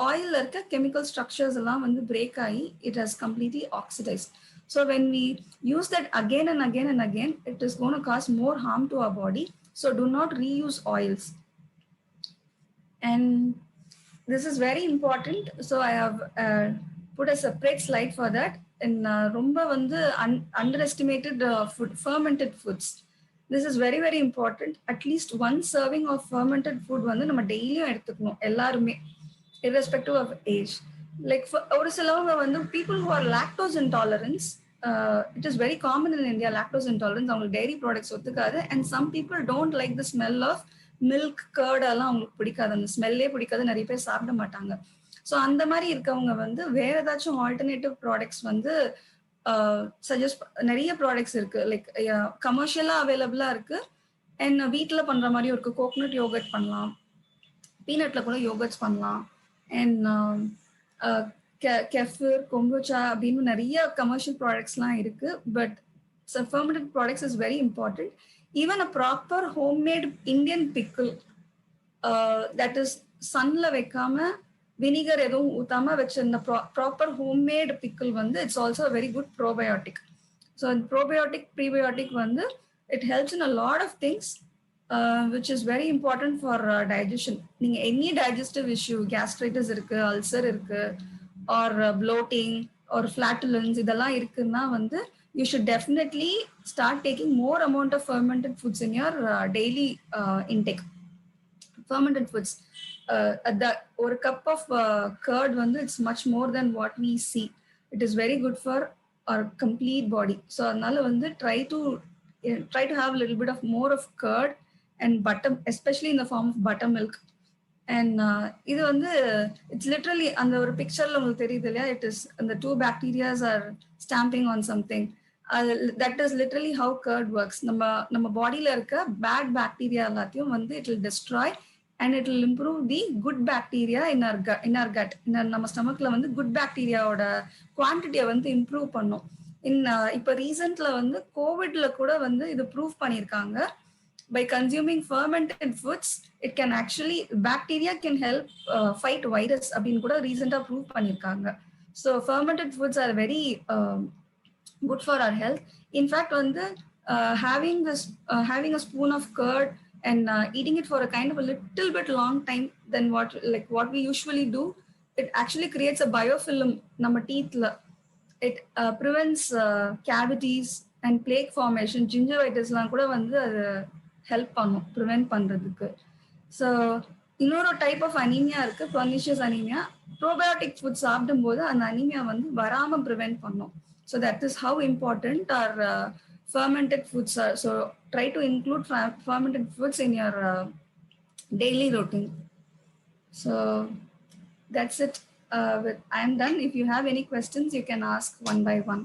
ஆயில்ல இருக்க கெமிக்கல் ஸ்ட்ரக்சர்ஸ் எல்லாம் வந்து பிரேக் ஆகி it has completely oxidized. So when we use that again and again and again, it is going to cause more harm to our body. So do not reuse oils. And this is very important. So I have put a separate slide for that. And ரொம்ப வந்து underestimated food, fermented foods. This is very very important. At least one serving of fermented food வந்து நம்ம டெய்லியும் எடுத்துக்கணும் எல்லாருமே, irrespective of age. Like ஒரு சிலவங்க வந்து people who are lactose intolerance, it is very common in India, lactose intolerance. அவங்களுக்கு dairy products ஒத்துக்காது. And some people don't like the smell of milk, curd எல்லாம் அவங்களுக்கு பிடிக்காது, அந்த ஸ்மெல்லே பிடிக்காது, நிறைய பேர் சாப்பிட மாட்டாங்க. ஸோ அந்த மாதிரி இருக்கவங்க வந்து வேற ஏதாச்சும் ஆல்டர்னேட்டிவ் ப்ராடக்ட்ஸ் வந்து சஜஸ்ட், நிறைய ப்ராடக்ட்ஸ் இருக்கு லைக் கமர்ஷியலா அவைலபிளா இருக்கு. அண்ட் வீட்டில் பண்ற மாதிரியும் இருக்கு. கோகனட் யோகர்ட் பண்ணலாம், பீனட்ல கூட யோகர்ட்ஸ் பண்ணலாம். அண்ட் கெஃபிர், கொம்புச்சா அப்படின்னு நிறைய கமர்ஷியல் ப்ராடக்ட்ஸ்லாம் இருக்கு. But fermented products is very important. Even a proper homemade Indian pickle that is sunல வைக்காம வினிகர் எதுவும் ஊத்தாம வச்சிருந்த ப்ராப்பர் ஹோம்மேட் பிக்கிள் வந்து it's also very good probiotic. So probiotic prebiotic வந்து it helps in a lot of things which is very important for digestion. நீங்க any digestive issue, gastritis இருக்கு, ulcer இருக்கு, ஆர் ப்ளோட்டிங் ஆர் ஃபிளாட்டுலன்ஸ் இதெல்லாம் இருக்குன்னா வந்து you should definitely start taking more amount of fermented foods in your daily intake. Fermented foods, ஒரு cup of curd வந்து it's much more than what we see. It is very good for our complete body. So அதனால வந்து try to have a little bit of more of curd and butter, especially in the form of buttermilk. And இது வந்து it's literally அந்த ஒரு பிக்சர்ல உங்களுக்கு தெரியுது இல்லையா, it is the two bacteria are stamping on something. That is literally how curd works. நம்ம பாடியில இருக்க பேட் பாக்டீரியா எல்லாத்தையும் வந்து it will destroy and it will improve the good bacteria in our gut. நம்ம ஸ்டமக்ல வந்து குட் பாக்டீரியாவோட குவான்டிட்டியை வந்து improve பண்ணும். இப்போ ரீசெண்ட்ல வந்து கோவிட்ல கூட வந்து இது ப்ரூவ் பண்ணியிருக்காங்க. By consuming fermented foods, it can actually bacteria can help fight virus அப்படின்னு கூட ரீசெண்டா ப்ரூவ் பண்ணியிருக்காங்க. So fermented foods are very good for our health. In fact, வந்து having a spoon of curd and eating it for a kind of a little bit long time than what we usually do, it actually creates a biofilm நம்ம teethல. It prevents cavities and plaque formation. Gingivitisலாம் கூட வந்து அது help பண்ணும் prevent பண்றதுக்கு. So இன்னொரு type of anaemia இருக்கு, பர்னிஷியஸ் anaemia. Probiotic food சாப்பிடும்போது அந்த அனீமியா வந்து வராம ப்ரிவென்ட் பண்ணும். So that is how important are fermented foods are. So try to include fermented foods in your daily routine. So that's it. I'm done. If you have any questions, you can ask one by one.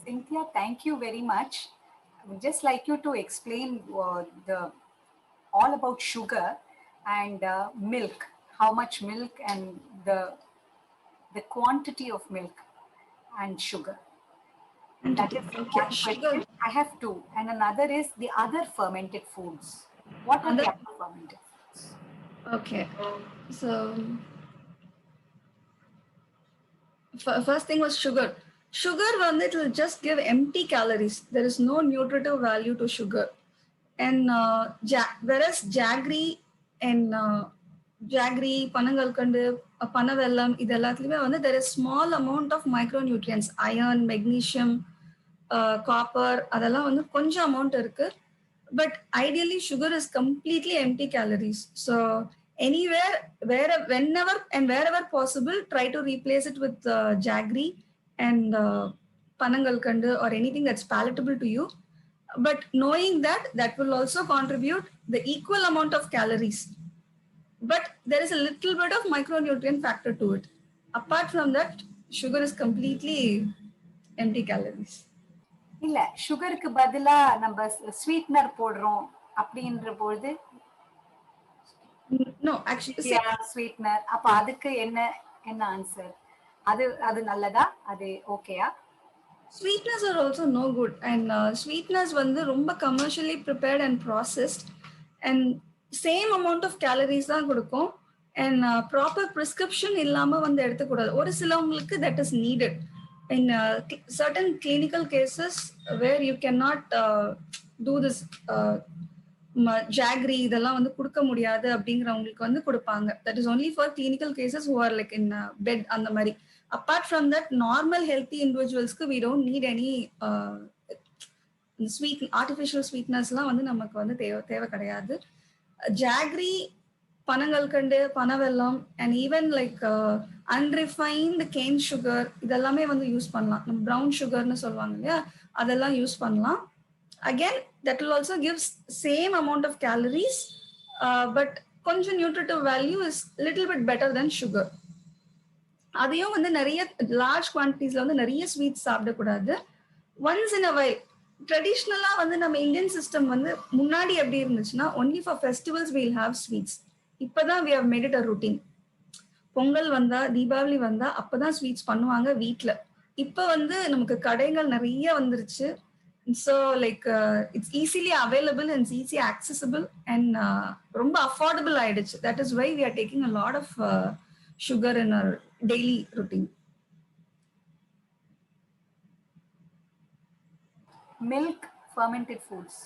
Cynthia, thank you very much. I would just like you to explain all about sugar and milk, how much milk and the quantity of milk and sugar. That is
Okay,
one
sugar.
question. I have two, and another is the other fermented foods. What are the other fermented foods?
Okay, so first thing was sugar. Sugar வந்து it will just give empty calories. There is no nutritive value to sugar. And whereas jaggery and jaggery, பனங்கல்கண்டு, பனவெல்லம், இது எல்லாத்துலயுமே வந்து there is small amount of micronutrients, iron, magnesium, copper, அதெல்லாம் வந்து கொஞ்சம் amount இருக்கு. But ideally sugar is completely empty calories. So anywhere, whenever and wherever possible, try to replace it with jaggery and panangalkandu or anything that's palatable to you. But knowing that will also contribute the equal amount of calories. But there is a little bit of micronutrient factor to it. Apart from that, sugar is completely empty calories.
இல்ல சுகருக்கு பதிலா நம்ம sweetener போடுறோம் அப்படின்ற பொழுது
No, actually
sweetener, அப்ப அதுக்கு என்ன ஆன்சர்? அது நல்லதா? அது ஓகேயா?
Sweeteners are also no good, and sweeteners வந்து ரொம்ப commercially prepared and processed, and same amount of calories தான் கொடுக்கும், and proper prescription இல்லாம வந்து எடுத்துக்கூடாது. ஒரு சிலவங்களுக்கு that is needed in certain clinical cases where you cannot do this jaggery இதெல்லாம் வந்து கொடுக்க முடியாது அப்படிங்கிறவங்களுக்கு வந்து கொடுப்பாங்க. That is only for clinical cases who are like in bed அந்த மாதிரி. Apart from that, normal healthy individuals we don't need any artificial sweeteners வந்து நமக்கு வந்து தேவை கிடையாது. Jaggery, பனங்கல்கண்டு, பனவெல்லம், and even like unrefined cane sugar இதெல்லாமே வந்து யூஸ் பண்ணலாம். நம்ம brown sugarன்னு சொல்லுவாங்க இல்லையா, அதெல்லாம் யூஸ் பண்ணலாம். Again, that will also give same amount of calories, but கொஞ்சம் nutritive value is little bit better than sugar. அதையும் வந்து நிறைய லார்ஜ் குவான்டிட்டிஸ்ல வந்து நிறைய ஸ்வீட்ஸ் சாப்பிடக்கூடாது. Once in a while. ட்ரெடிஷ்னலா வந்து நம்ம இந்தியன் சிஸ்டம் வந்து முன்னாடி எப்படி இருந்துச்சுன்னா only for festivals we'll have sweets. இப்பதான் we have made it a routine. Pongal வந்தா, தீபாவளி வந்தா அப்பதான் ஸ்வீட்ஸ் பண்ணுவாங்க வீட்ல. இப்ப வந்து நமக்கு கடைகள் நிறைய வந்துருச்சு. So like it's easily available and it's easy accessible and ரொம்ப affordable ஆயிடுச்சு. That is why we are taking a lot of sugar in our daily routine.
Milk, fermented foods.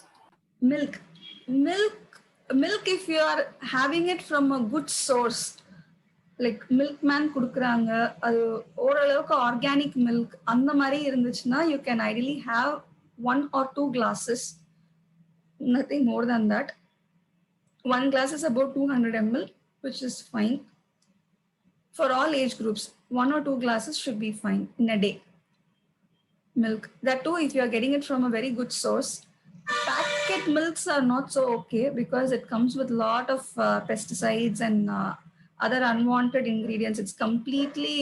Milk, if you are having it from a good source, like milkman குடுக்குறாங்க, அது ஓரளவுக்கு organic milk அந்த மாதிரி இருந்துச்சுன்னா you can ideally have 1 or 2 glasses, nothing more than that. 1 glass is about 200 ml, which is fine for all age groups. 1 or 2 glasses should be fine in a day. Milk, that too if you are getting it from a very good source. Packet milks are not so okay because it comes with a lot of pesticides and other unwanted ingredients. It's completely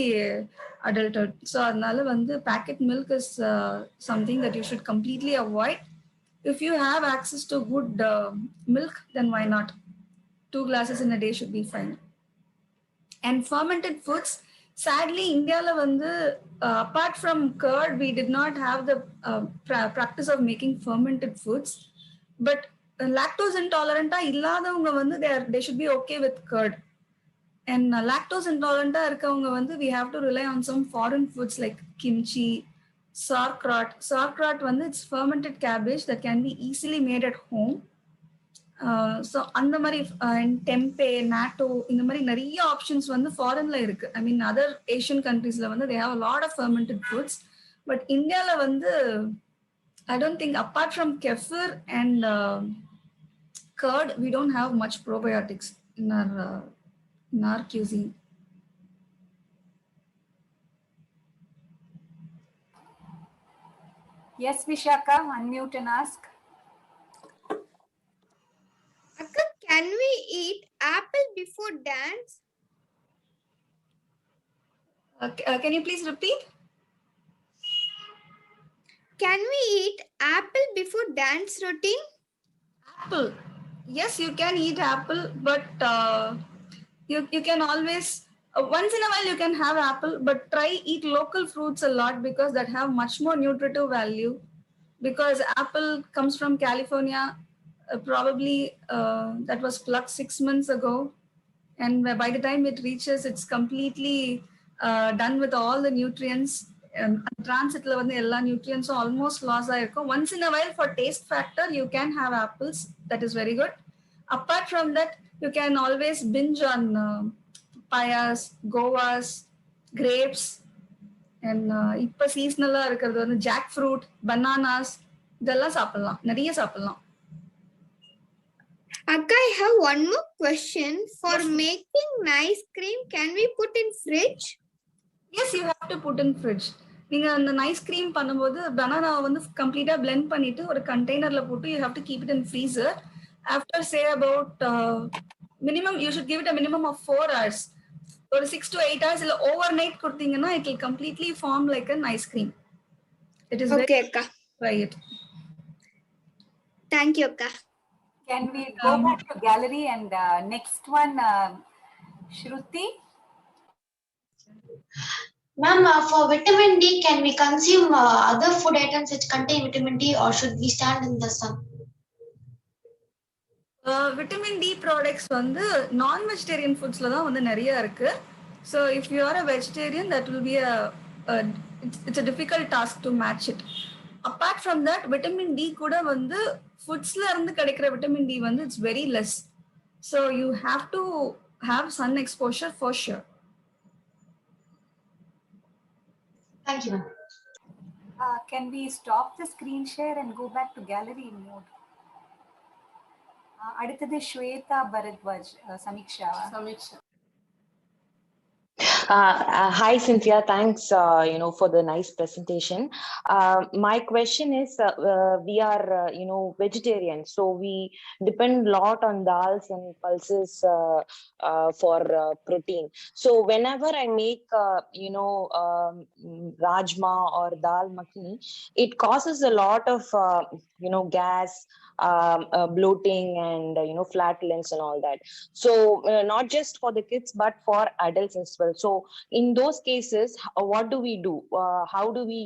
adulterated. So adnala vandu packet milk is something that you should completely avoid. if you have access to good milk, then why not? 2 glasses in a day should be fine. And fermented foods, sadly, India apart from curd, we did not have the practice of making fermented foods. But lactose intolerant they should be okay with curd. And lactose intolerant we have to rely on some foreign foods like kimchi, sauerkraut. Sauerkraut it's fermented cabbage that can be easily made at home. So அந்த மாதிரி tempeh NATO இந்த மாதிரி நிறைய options ஃபாரின்ல இருக்கு. I mean other Asian கண்ட்ரீஸ்ல they have lot of fermented foods. But இந்தியாவில் I don't think apart from kefir and curd, we don't have much probiotics in our cuisine.
Yes, Vishaka, unmute and ask.
Akka, can we eat apple before dance?
Can you please repeat?
Can we eat apple before dance routine?
Apple. Yes, you can eat apple, but you can always once in a while you can have apple, but try eat local fruits a lot because that have much more nutritive value. Because apple comes from California, probably that was plucked 6 months ago, and by the time it reaches, it's completely done with all the nutrients. Transitla ella nutrients almost lost aayirukkum. Once in a while for taste factor you can have apples, that is very good. Apart from that, you can always binge on papayas, govas, grapes, and இப்ப சீசனலா இருக்கிறது jackfruit, bananas, இதெல்லாம் சாப்பிடலாம், நிறைய சாப்பிடலாம்.
Akka, I have one more question. For making ice cream, can we put in fridge?
Yes, you have to put in fridge. நீங்க அந்த ice cream பண்ணும்போது பனானாவை கம்ப்ளீட்டா பிளெண்ட் பண்ணிட்டு ஒரு கண்டெய்னர்ல போட்டு you have to keep it in freezer. After say about minimum, you should give it a minimum of 4 hours. ஒரு 6 to 8 hours இல்ல overnight கொடுத்தீங்கன்னா it will completely form like an ice cream. It is
okay, Akka.
Try it.
Thank you, Akka.
Can we go back to gallery and next one, Shruti?
Ma'am, for vitamin D, can we consume other food items which contain vitamin D, or should we stand in the sun?
Vitamin D products non-vegetarian foods la dhaan nariya irukku. So if you are a vegetarian, that will be it's a difficult task to match it. Apart from that, vitamin D kuda foods la irundhu kedaikra vitamin D it's very less. So you have to have sun exposure for sure.
Thank you, ma'am.
Can we stop the screen share and go back to gallery mode? அடுத்தது Shweta Bharadwaj, Sameeksha.
Hi Cynthia, thanks for the nice presentation. My question is, we are vegetarian, so we depend a lot on dals and pulses for protein. So whenever I make rajma or dal makhani, it causes a lot of gas, bloating and flatulence and all that. So not just for the kids but for adults as well. So in those cases, what do we do? How do we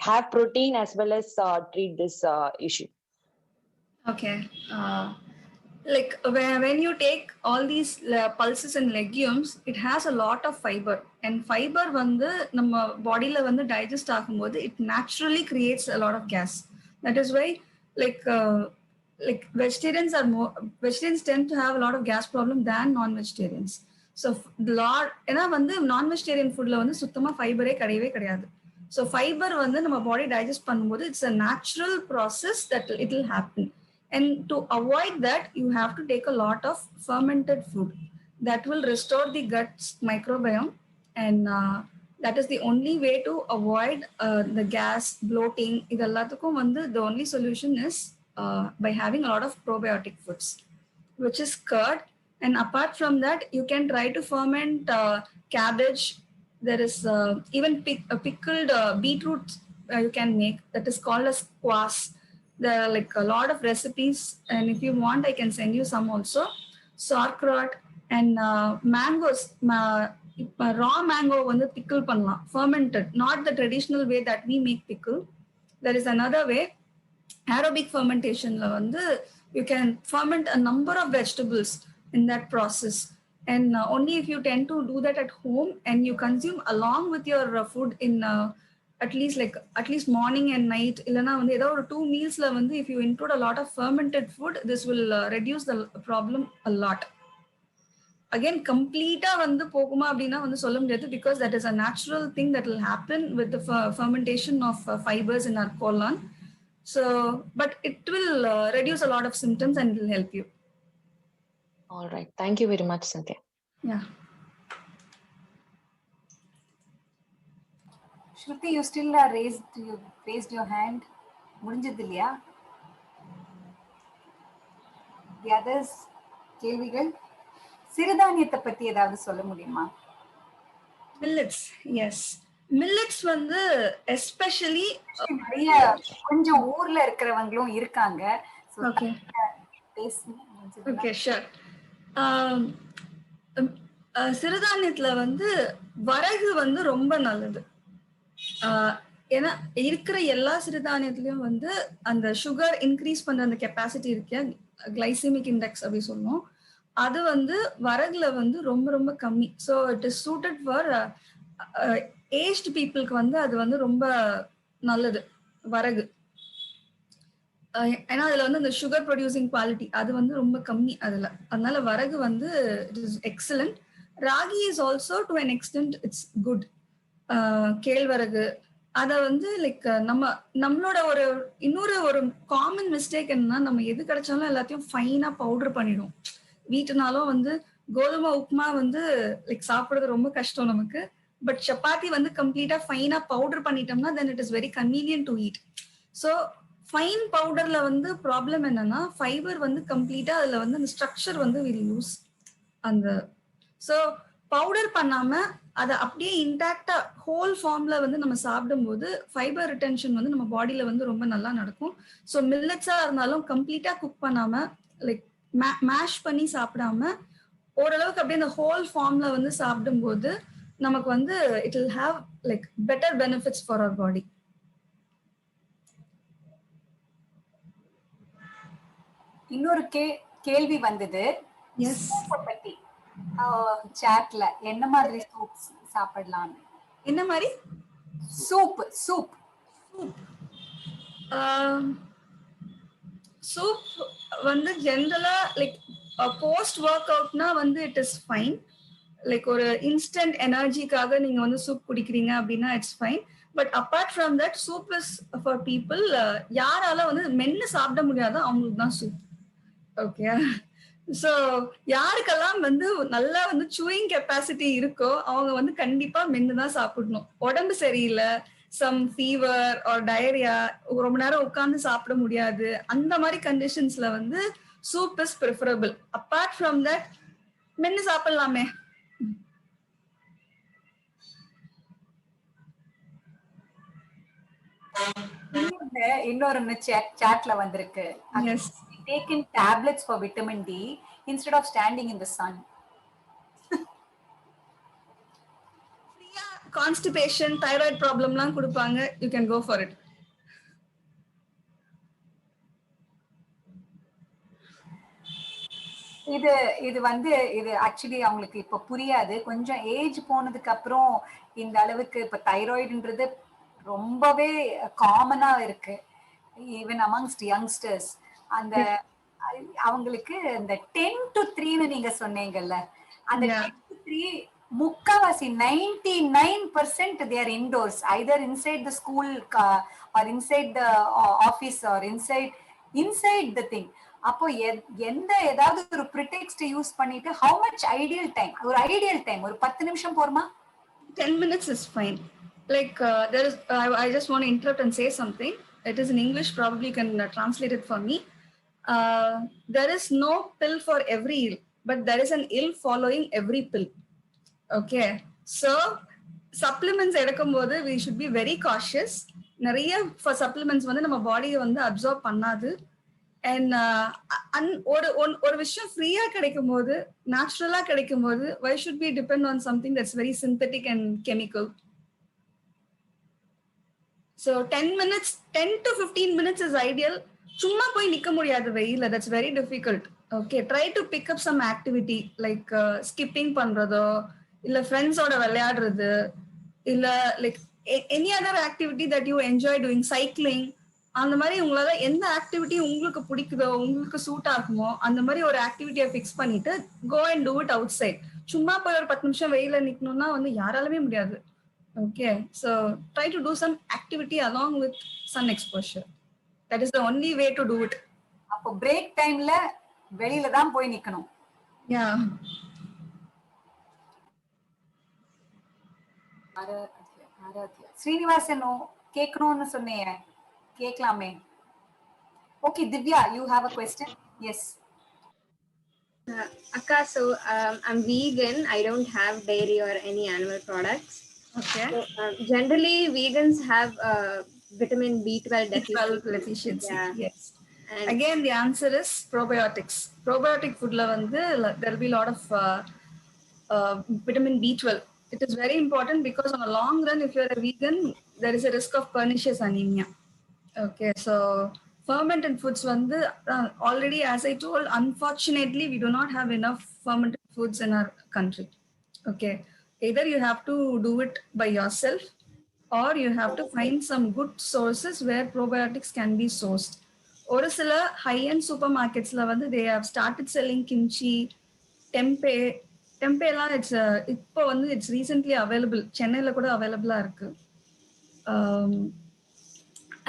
have protein as well as treat this issue?
Okay, like when you take all these pulses and legumes, it has a lot of fiber, and fiber நம்ம பாடியில digest ஆகும்போது it naturally creates a lot of gas. That is why vegetarians tend to have a lot of gas problem than non-vegetarians. So ஏன்னா non-vegetarian foodல சுத்தமா ஃபைபரே கிடையவே கிடையாது. So fiber நம்ம பாடி digest பண்ணும்போது it's a natural process that it will happen. And to avoid that, you have to take a lot of fermented food that will restore the gut's microbiome, and that is the only way to avoid the gas, bloating. The only solution is by having a lot of probiotic foods, which is curd. And apart from that, you can try to ferment cabbage. There is even pickled beetroot you can make, that is called as kvass. There are like a lot of recipes, and if you want, I can send you some also. Sauerkraut and mangoes. Raw mango வந்து pickle பண்ணலாம், fermented, not the traditional way that we make pickle. There is another way. Aerobic fermentation la வந்து you can ferment a number of vegetables in that process, and only if you tend to do that at home and you consume along with your food in at least morning and night, இல்லனா வந்து ஏதோ ஒரு 2 mealsல வந்து if you include a lot of fermented food, this will reduce the problem a lot. Again, complete வந்து போகுமா அப்படின்னா வந்து சொல்ல முடியாது, because that is a natural thing that will happen with the fermentation of fibers in our colon. So, but it will reduce a lot of symptoms and will help you.
All right. Thank you very much, Cynthia.
Yeah.
Shruti, you still raised your hand. முடிஞ்சது இல்லையா? The others கேள்விகள்? சிறுதானியத்தை பத்தி ஏதாவது சொல்ல முடியுமா?
Millets, yes. Millets வந்து especially
நிறைய கொஞ்சம் ஊர்ல இருக்கிறவங்களும் இருக்காங்க.
Okay. Okay, sure. சிறுதானியத்துல வந்து வரகு வந்து ரொம்ப நல்லது. ஏன்னா இருக்கிற எல்லா சிறுதானியத்திலயும் வந்து அந்த சுகர் இன்க்ரீஸ் பண்ற அந்த கெப்பாசிட்டி இருக்கு, கிளைசிமிக் இண்டெக்ஸ் அப்படி சொல்லுவோம். அது வந்து வரகுல வந்து ரொம்ப ரொம்ப கம்மி. So it is suited for aged பீப்புளுக்கு வந்து அது வந்து ரொம்ப நல்லது வரகு. ஏன்னா அதுல வந்து அந்த சுகர் ப்ரொடியூசிங் குவாலிட்டி அது வந்து ரொம்ப கம்மி அதுல, அதனால வரகு வந்து it is excellent. Ragi is also to an extent it's good. கேழ்வரகு அத வந்து லைக் நம்மளோட இன்னொரு காமன் மிஸ்டேக் என்னன்னா, நம்ம எது கிடைச்சாலும் எல்லாத்தையும் ஃபைனா பவுடர் பண்ணிடும். வீட்டுனாலும் வந்து கோதுமை உப்புமா வந்து லைக் சாப்பிடுறது ரொம்ப கஷ்டம் நமக்கு, பட் சப்பாத்தி வந்து கம்ப்ளீட்டா ஃபைனா பவுடர் பண்ணிட்டோம்னா then it is very convenient to eat. So fine பவுடர்ல வந்து ப்ராப்ளம் என்னன்னா, ஃபைபர் வந்து கம்ப்ளீட்டா அதுல வந்து அந்த ஸ்ட்ரக்சர் வந்து வில் லூஸ் அந்த. ஸோ பவுடர் பண்ணாம அதை அப்படியே இன்டாக்டா ஹோல் ஃபார்ம்ல வந்து நம்ம சாப்பிடும்போது ஃபைபர் ரிட்டென்ஷன் வந்து நம்ம பாடியில வந்து ரொம்ப நல்லா நடக்கும். ஸோ மில்லட்ஸா இருந்தாலும் கம்ப்ளீட்டா குக் பண்ணாம லைக் மேஷ் பண்ணி சாப்பிடாம ஓரளவுக்கு அப்படியே இந்த ஹோல் ஃபார்ம்ல வந்து சாப்பிடும்போது நமக்கு வந்து it will have like better benefits for our body.
இன்னொரு கேள்வி வந்தது பத்தி சாட்ல, என்ன மாதிரி சூப் சாப்பிடலாம்? என்ன மாதிரி சூப்? சூப்
சூப் வந்து ஜென்ரலா லைக் போஸ்ட் ஒர்க் அவுட்னா வந்து இட் இஸ் ஃபைன். லைக் ஒரு இன்ஸ்டன்ட் எனர்ஜிக்காக நீங்க வந்து சூப் குடிக்கிறீங்க அப்படின்னா it's fine. But apart from that soup is for people யாரால வந்து மென்னு சாப்பிட முடியாதோ அவங்களுக்கு தான் சூப். ஓகே. ஸோ யாருக்கெல்லாம் வந்து நல்லா வந்து சூயிங் கெப்பாசிட்டி இருக்கோ அவங்க வந்து கண்டிப்பா மென்னு தான் சாப்பிடணும். உடம்பு சரியில்லை, சம் ஃபீவர் ஆர் டயரியா, ரொம்ப நேரம் உட்கார்ந்து சாப்பிட முடியாது, அந்த மாதிரி கண்டிஷன்ஸ்ல வந்து soup is preferable. Apart from that மென்னு சாப்பிடலாமே.
இன்னொரு சாட்ல வந்திருக்கு. Taken tablets for vitamin D instead of standing in the sun.
Constipation, thyroid problem லாம் கொடுப்பாங்க, you can go for it.
இது வந்து இது ஆக்சுவலி அவங்களுக்கு இப்ப புரியாது. கொஞ்சம் ஏஜ் போனதுக்கு அப்புறம் இந்த அளவுக்கு இப்ப தைராய்டுன்றது ரொம்பவே காமனா இருக்கு ஈவன் அமங்ஸ்ட் யங்ஸ்டர்ஸ். அந்த அவங்களுக்கு இந்த 10 to 3 நீங்க சொன்னீங்கல்ல, அந்த 10 to 3 முக்காவாசி 99% they are indoors, either inside the school or inside the office or inside the thing. அப்போ ஏதாவது ஒரு ப்ரிடெக்ஸ்ட் யூஸ் பண்ணிட்டு how much ideal time, ஒரு ஐடியல் டைம் ஒரு 10 நிமிஷம் போறமா?
10 minutes is fine. Like there is I just want to interrupt and say something. It is in English, probably you can translate it for me. There is no pill for every ill, but there is an ill following every pill. Okay, so supplements எடுக்கும்போது we should be very cautious. நிறைய supplements வந்து நம்ம பாடியை வந்து absorb பண்ணாது. And ஒரு விஷயம் ஃப்ரீயா கிடைக்கும் போது, நேச்சுரலா கிடைக்கும் போது, why should we depend on something that's very synthetic and chemical? So 10 to 15 minutes is ideal. சும்மா போய் நிக்க முடியாது வெயில, that's very difficult. Okay, try to pick up some activity like skipping பண்றதோ, இல்ல ஃப்ரெண்ட்ஸோட விளையாடுறது, இல்ல like any other activity that you enjoy doing, cycling. அந்த மாதிரி உங்களால எந்த ஆக்டிவிட்டி உங்களுக்கு பிடிக்குதோ, உங்களுக்கு சூட் ஆகுமோ அந்த மாதிரி ஒரு ஆக்டிவிட்டியை ஃபிக்ஸ் பண்ணிட்டு go and do it outside. சும்மா போய் ஒரு 10 நிமிஷம் வெயில நிக்கணும்னா வந்து யாராலுமே முடியாது. Okay, so try to do some activity along with sun exposure. That is the only way to do it.
அப்போ பிரேக் டைம்ல வெளியில தான் போய் நிக்கணும்.
யா.
ஸ்ரீனிவாசன் கேட்கணும்னு சொன்னீங்க, கேட்கலாமே. Okay, Divya, you have a question? Yes.
Akka, so I'm vegan. I don't have dairy or any animal products.
Okay.
So, generally, vegans have vitamin B12
deficiency.
Yeah.
Yes. And again, the answer is probiotics. Probiotic food la vandu there will be a lot of vitamin B12. It is very important because on a long run, if you're a vegan, there is a risk of pernicious anemia. Okay, so fermented foods vandu already, as I told, unfortunately we do not have enough fermented foods in our country. Okay, either you have to do it by yourself or you have to find some good sources where probiotics can be sourced. Oru sila high end supermarkets la vandu they have started selling kimchi, tempeh la இப்போ வந்து it's recently available. சென்னையில கூட அவைலபிளா இருக்கு.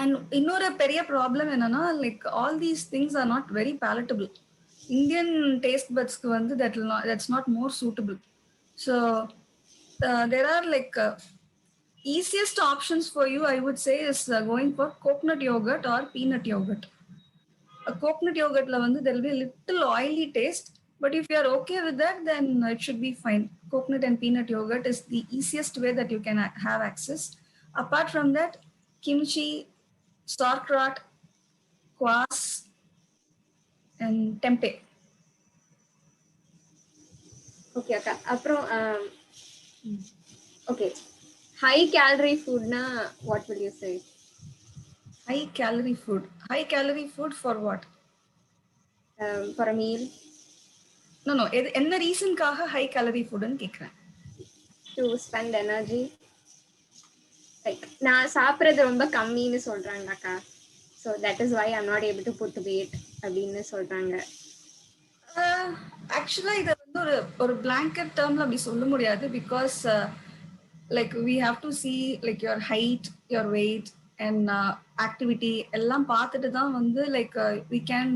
And இன்னொரு பெரிய problem என்னன்னா, like all these things are not very palatable. Indian taste பட்ஸ்க்கு வந்து that's not more suitable. So there are like easiest options for you, I would say, is going for coconut yogurt or peanut yogurt. A coconut yogurt la vandu there will be a little oily taste, but if you are okay with that, then it should be fine. Coconut and peanut yogurt is the easiest way that you can have access. Apart from that, kimchi, sauerkraut, kvass, and tempeh.
Okay, Akka. Aprom okay, high calorie food na what will you say?
High calorie food for what?
For a meal.
No, என்ன ரீசன்காக high calorie ஃபுட்னு கேக்குறேன்.
To spend energy. Like நான் சாப்பிடுறது ரொம்ப கம்மின்னு சொல்றாங்க அக்கா. So that is why I'm not able to put weight அப்படின்னு சொல்றாங்க.
ஆக்சுவலா இத வந்து ஒரு blanket termல அப்படி சொல்ல முடியாது, because like we have to see like your height, your weight and activity எல்லாம் பார்த்துட்டு தான் வந்து like we can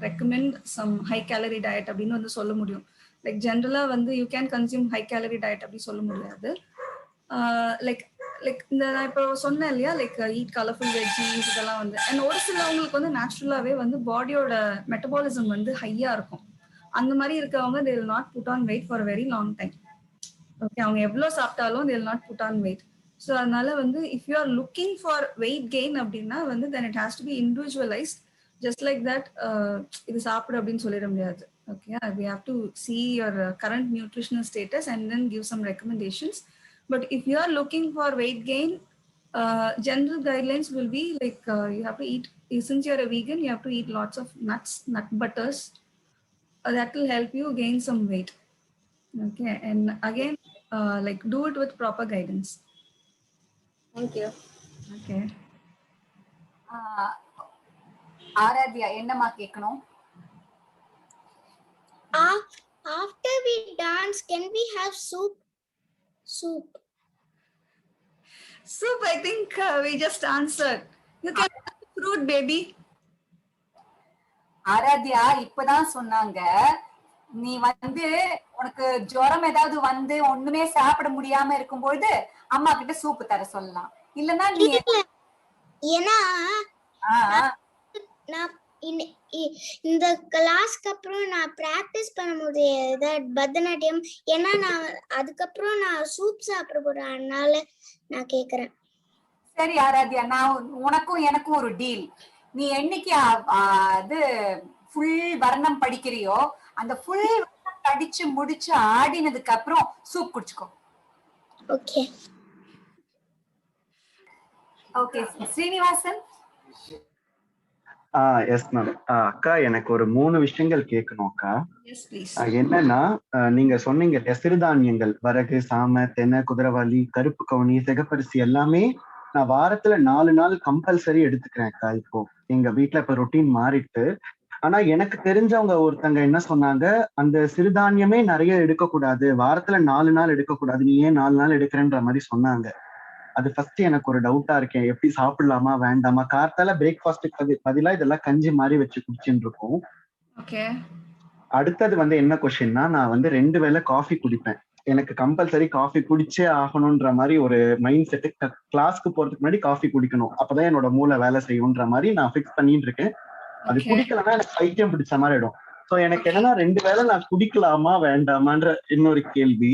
recommend some high calorie diet அப்படின்னு வந்து சொல்ல முடியும். லைக் ஜென்ரலா வந்து you can consume high calorie diet அப்படி சொல்ல முடியாது. லைக் இந்த நான் இப்போ சொன்னேன் இல்லையா, லைக் ஈட் கலர்ஃபுல் வெஜ்ஜீஸ் இதெல்லாம் வந்து, அண்ட் ஒரு சிலவங்களுக்கு வந்து நேச்சுரலாவே வந்து பாடியோட மெட்டபாலிசம் வந்து ஹையா இருக்கும். அந்த மாதிரி இருக்கவங்க they will not put on weight for a very long time. Okay, அவங்க எவ்வளவு சாப்பிட்டாலும் they will not put on weight. So அதனால வந்து if you are looking for weight gain அப்படின்னா வந்து then it has to be individualized. Just like that, இது சாப்பிடு அப்படின்னு சொல்லிட முடியாது. Okay, we have to see your current nutritional status and then give some recommendations. But if you are looking for weight gain, general guidelines will be like you have to eat, since you are a vegan, you have to eat lots of nuts, nut butters. That will help you gain some weight. Okay, and again, like do it with proper guidance.
Thank you.
Okay.
Aradhya என்னமா கேட்கணும்?
After we dance, can we have soup?
Soup, I think we just answered. You can have fruit, baby.
Aradhya இப்பதான் சொன்னாங்க, நீ வந்து உனக்கு ஜுரம் ஏதாவது வந்து ஒண்ணுமே சாப்பிட முடியாம இருக்கும்போது அம்மா கிட்ட சூப்பு தர சொல்லலாம். இல்லன்னா நீ
ஏன்னா நான் இந்த கிளாஸ்க்கு அப்புறம் நான் பிராக்டிஸ் பண்ணும்போது பரதநாட்டியம், ஏன்னா நான் அதுக்கப்புறம் நான் சூப் சாப்பிட போறேன், அதனால நான் கேக்குறேன்.
சரி ஆராத்யா, நான் உனக்கும் எனக்கும் ஒரு டீல். நீ என்னைக்கு அது ஃபுல் வர்ணம் படிக்கிறியோ அந்த ஃபுல் வர்ணம் படிச்சு முடிச்சு ஆடினதுக்கு அப்புறம் சூப் குடிச்சுக்கோ.
Okay.
Okay Srinivasan.
Yes ma'am. அக்கா எனக்கு ஒரு 3 விஷயங்கள் கேட்கணும் அக்கா.
Yes please.
என்னன்னா நீங்க சொன்னீங்க சிறுதானியங்கள் வரகு, சாமை, தெனை, குதிரவாளி, கருப்பு கவுனி, சிகப்பரிசி எல்லாமே நான் வாரத்துல 4 நாள் கம்பல்சரி எடுத்துக்கிறேன் அக்கா. இப்போ எங்க வீட்டுல இப்ப ரொட்டீன் மாறிட்டு. ஆனா எனக்கு தெரிஞ்சவங்க ஒருத்தங்க என்ன சொன்னாங்க, அந்த சிறுதானியமே நிறைய எடுக்கக்கூடாது, வாரத்துல 4 நாள் எடுக்கக்கூடாது, நீ ஏன் 4 நாள் எடுக்கிறன்ற மாதிரி சொன்னாங்க. அது ஃபர்ஸ்ட் எனக்கு ஒரு டவுட்டா இருக்கேன், எப்படி சாப்பிடலாமா வேண்டாமா. கார்த்தால பிரேக்ஃபாஸ்ட்டுக்கு பதிலா இதெல்லாம் கஞ்சி மாதிரி வச்சு குடிச்சுட்டு இருக்கோம்.
ஓகே.
அடுத்தது என்ன கொஸ்டின்னா, நான் 2 வேளை காஃபி குடிப்பேன். எனக்கு கம்பல்சரி காஃபி குடிச்சே ஆகணும்ன்ற மாதிரி ஒரு மைண்ட் செட்டு. கிளாஸ்க்கு போறதுக்கு முன்னாடி காஃபி குடிக்கணும், அப்பதான் என்னோட மூளை வேலை செய்யும்ன்ற மாதிரி நான் ஃபிக்ஸ் பண்ணிட்டு இருக்கேன். அது குடிக்கலன்னா எனக்கு பைத்தியம் பிடிச்ச மாதிரி ஆயிடும். சோ எனக்கு என்னன்னா 2 வேளை நான் குடிக்கலாமா வேண்டாமான்ற இன்னொரு கேள்வி.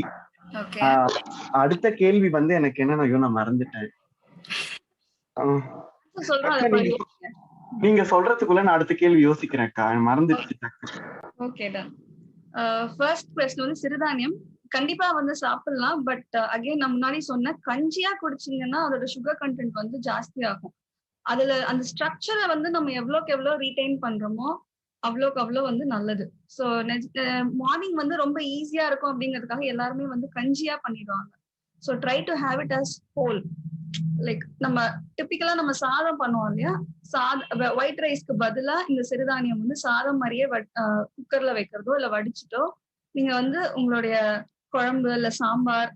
அடுத்த கேள்வி எனக்கு என்னன்னா, ஐயோ நான் மறந்துட்டேன். நீங்க சொல்றதுக்குள்ள நான் அடுத்த கேள்வி யோசிக்கிறேன்க்கா, மறந்துடுச்சு.
Okay done. ஃபர்ஸ்ட் क्वेश्चन சிறுதானியம் கண்டிப்பா சாப்பிடலாம். பட் அகைன் நான் முன்னாடி சொன்ன கஞ்சியா குடிச்சீங்கன்னா அதோட சுகர் கண்டென்ட் ஜாஸ்தி ஆகும். அதுல அந்த ஸ்ட்ரக்சரை நம்ம எவ்வளோக்கு எவ்வளோ ரீடைன் பண்றோமோ அவ்வளோக்கு அவ்வளோ நல்லது. ஸோ மார்னிங் ரொம்ப ஈஸியா இருக்கும் அப்படிங்கிறதுக்காக எல்லாருமே கஞ்சியா பண்ணிடுவாங்க. So try to have it as whole. Like நம்ம டிப்பிக்கலா நம்ம சாதம் பண்ணுவோம் இல்லையா, ஒயிட் ரைஸ்க்கு பதிலா இந்த சிறுதானியம் சாதம் மாதிரியே குக்கர்ல வைக்கிறதோ இல்ல வடிச்சிட்டோ நீங்க உங்களுடைய குழம்பு இல்ல சாம்பார்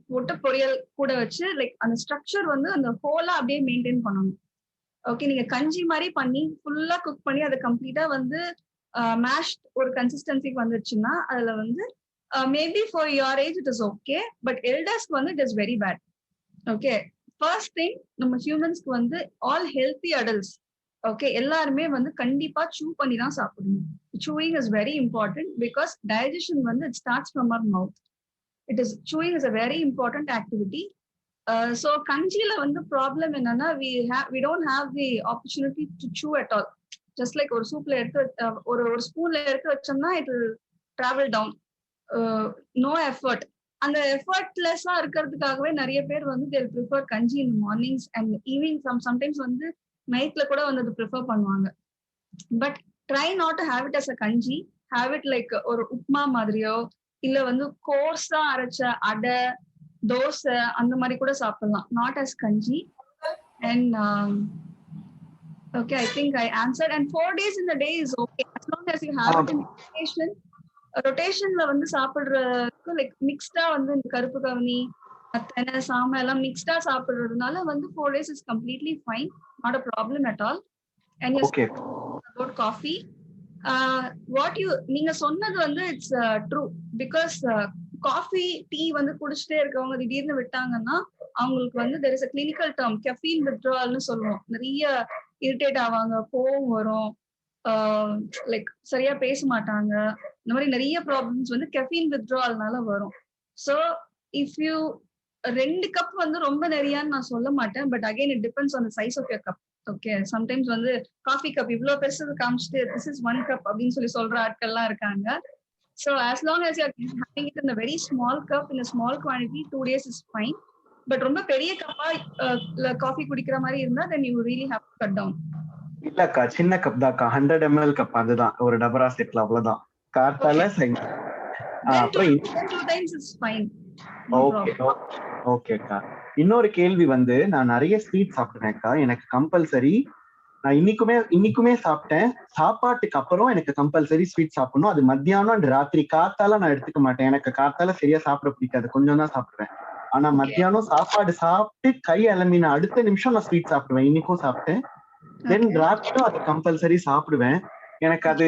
போட்டு பொரியல் கூட வச்சு லைக் அந்த ஸ்ட்ரக்சர் அந்த ஹோலா அப்படியே மெயின்டைன் பண்ணணும். ஓகே. நீங்க கஞ்சி மாதிரி பண்ணி ஃபுல்லா குக் பண்ணி அதை கம்ப்ளீட்டா மேஷ்ட் ஒரு கன்சிஸ்டன்சிக்கு வந்துருச்சுன்னா அதுல maybe for your age it is okay, but எல்டர்ஸ்க்கு it is very bad. Okay. First thing, நம்ம ஹியூமன்ஸ்க்கு ஆல் ஹெல்த்தி அடல்ட்ஸ் ஓகே எல்லாருமே கண்டிப்பா சூ பண்ணி தான் சாப்பிடணும். Chewing is very important because digestion it starts from our mouth. It is chewing is a very important activity. So கஞ்சில ப்ராப்ளம் என்னன்னா we don't have the opportunity to chew at all. Just like ஒரு சூப்ல எடுத்து ஒரு ஸ்பூன்ல எடுத்து வச்சோம்னா it will travel down. No effort. அந்த எஃபர்ட்லெஸ்ஸா இருக்கிறதுக்காகவே நிறைய பேர் they'll prefer கஞ்சி in the mornings and evening. Sometimes நைட்ல கூட அது ப்ரிஃபர் பண்ணுவாங்க. But try not to have it as a kanji. Have it like ஒரு உப்மா மாதிரியோ இல்ல கோர்ஸா அரைச்ச அடை, தோசை அந்த மாதிரி கூட சாப்பிடலாம், நாட் அஸ் கஞ்சி. And okay, I think I answered. And 4 days in the day is okay as long as you have it in rotation. ரொட்டேஷன்ல சாப்பிடுறதுக்கு லைக் மிக்ஸ்டா இந்த கருப்பு கவுனி, தெனை, சாமை எல்லாம் மிக்ஸ்டா சாப்பிடுறதுனால 4 days is completely fine, not a problem at all. And yes,
okay,
about coffee, what you நீங்க சொன்னது it's true because coffee tea குடிச்சிட்டே இருக்கவங்க திடீர்னு விட்டாங்கன்னா அவங்களுக்கு there is a clinical term caffeine withdrawal னு சொல்லுவோம். நிறைய இரிட்டேட் ஆவாங்க, கோவம் வரும், லைக் சரியா பேச மாட்டாங்க, இந்த மாதிரி நிறைய ப்ராப்ளம்ஸ் caffeine withdrawalனால வரும். ஸோ இஃப் யூ 2 கப் ரொம்ப நிறையான்னு நான் சொல்ல மாட்டேன். But again it depends on the size of your cup. Okay. Sometimes coffee cup இவ்வளவு பெருசு காமிச்சிட்டு திஸ் இஸ் 1 cup அப்படின்னு சொல்ற ஆட்கள்லாம் இருக்காங்க. So as long as you are having it in a very small cup in a small quantity, 2 days is fine. But ரொம்ப பெரிய கப்பா coffee குடிக்கிற மாதிரி இருந்தா then you really have to cut down.
இல்லக்கா, சின்ன கப் தான்க்கா, 100 ml கப், அதுதான் ஒரு டபரா செட்ல, அவ்வளவுதான். கார்த்தால
அப்புறம் 2 times is fine.
ஓகே ஓகேக்கா. இன்னொரு கேள்வி நான் நிறைய ஸ்வீட் சாப்பிடுவேன்க்கா. எனக்கு கம்பல்சரி, நான் இன்னைக்குமே சாப்பிட்டேன், சாப்பாட்டுக்கு அப்புறம் எனக்கு கம்பல்சரி ஸ்வீட் சாப்பிடணும். அது மத்தியானம் அண்ட் ராத்திரி. காத்தால நான் எடுத்துக்க மாட்டேன், எனக்கு காத்தால சரியா சாப்பிட பிடிக்காது, கொஞ்சம் தான் சாப்பிடுவேன். ஆனா மத்தியானம் சாப்பாடு சாப்பிட்டு கை அலம்பின அடுத்த நிமிஷம் நான் ஸ்வீட் சாப்பிடுவேன். இன்னைக்கும் சாப்பிட்டேன். தென் ராத்திரியும் அது கம்பல்சரி சாப்பிடுவேன். எனக்கு அது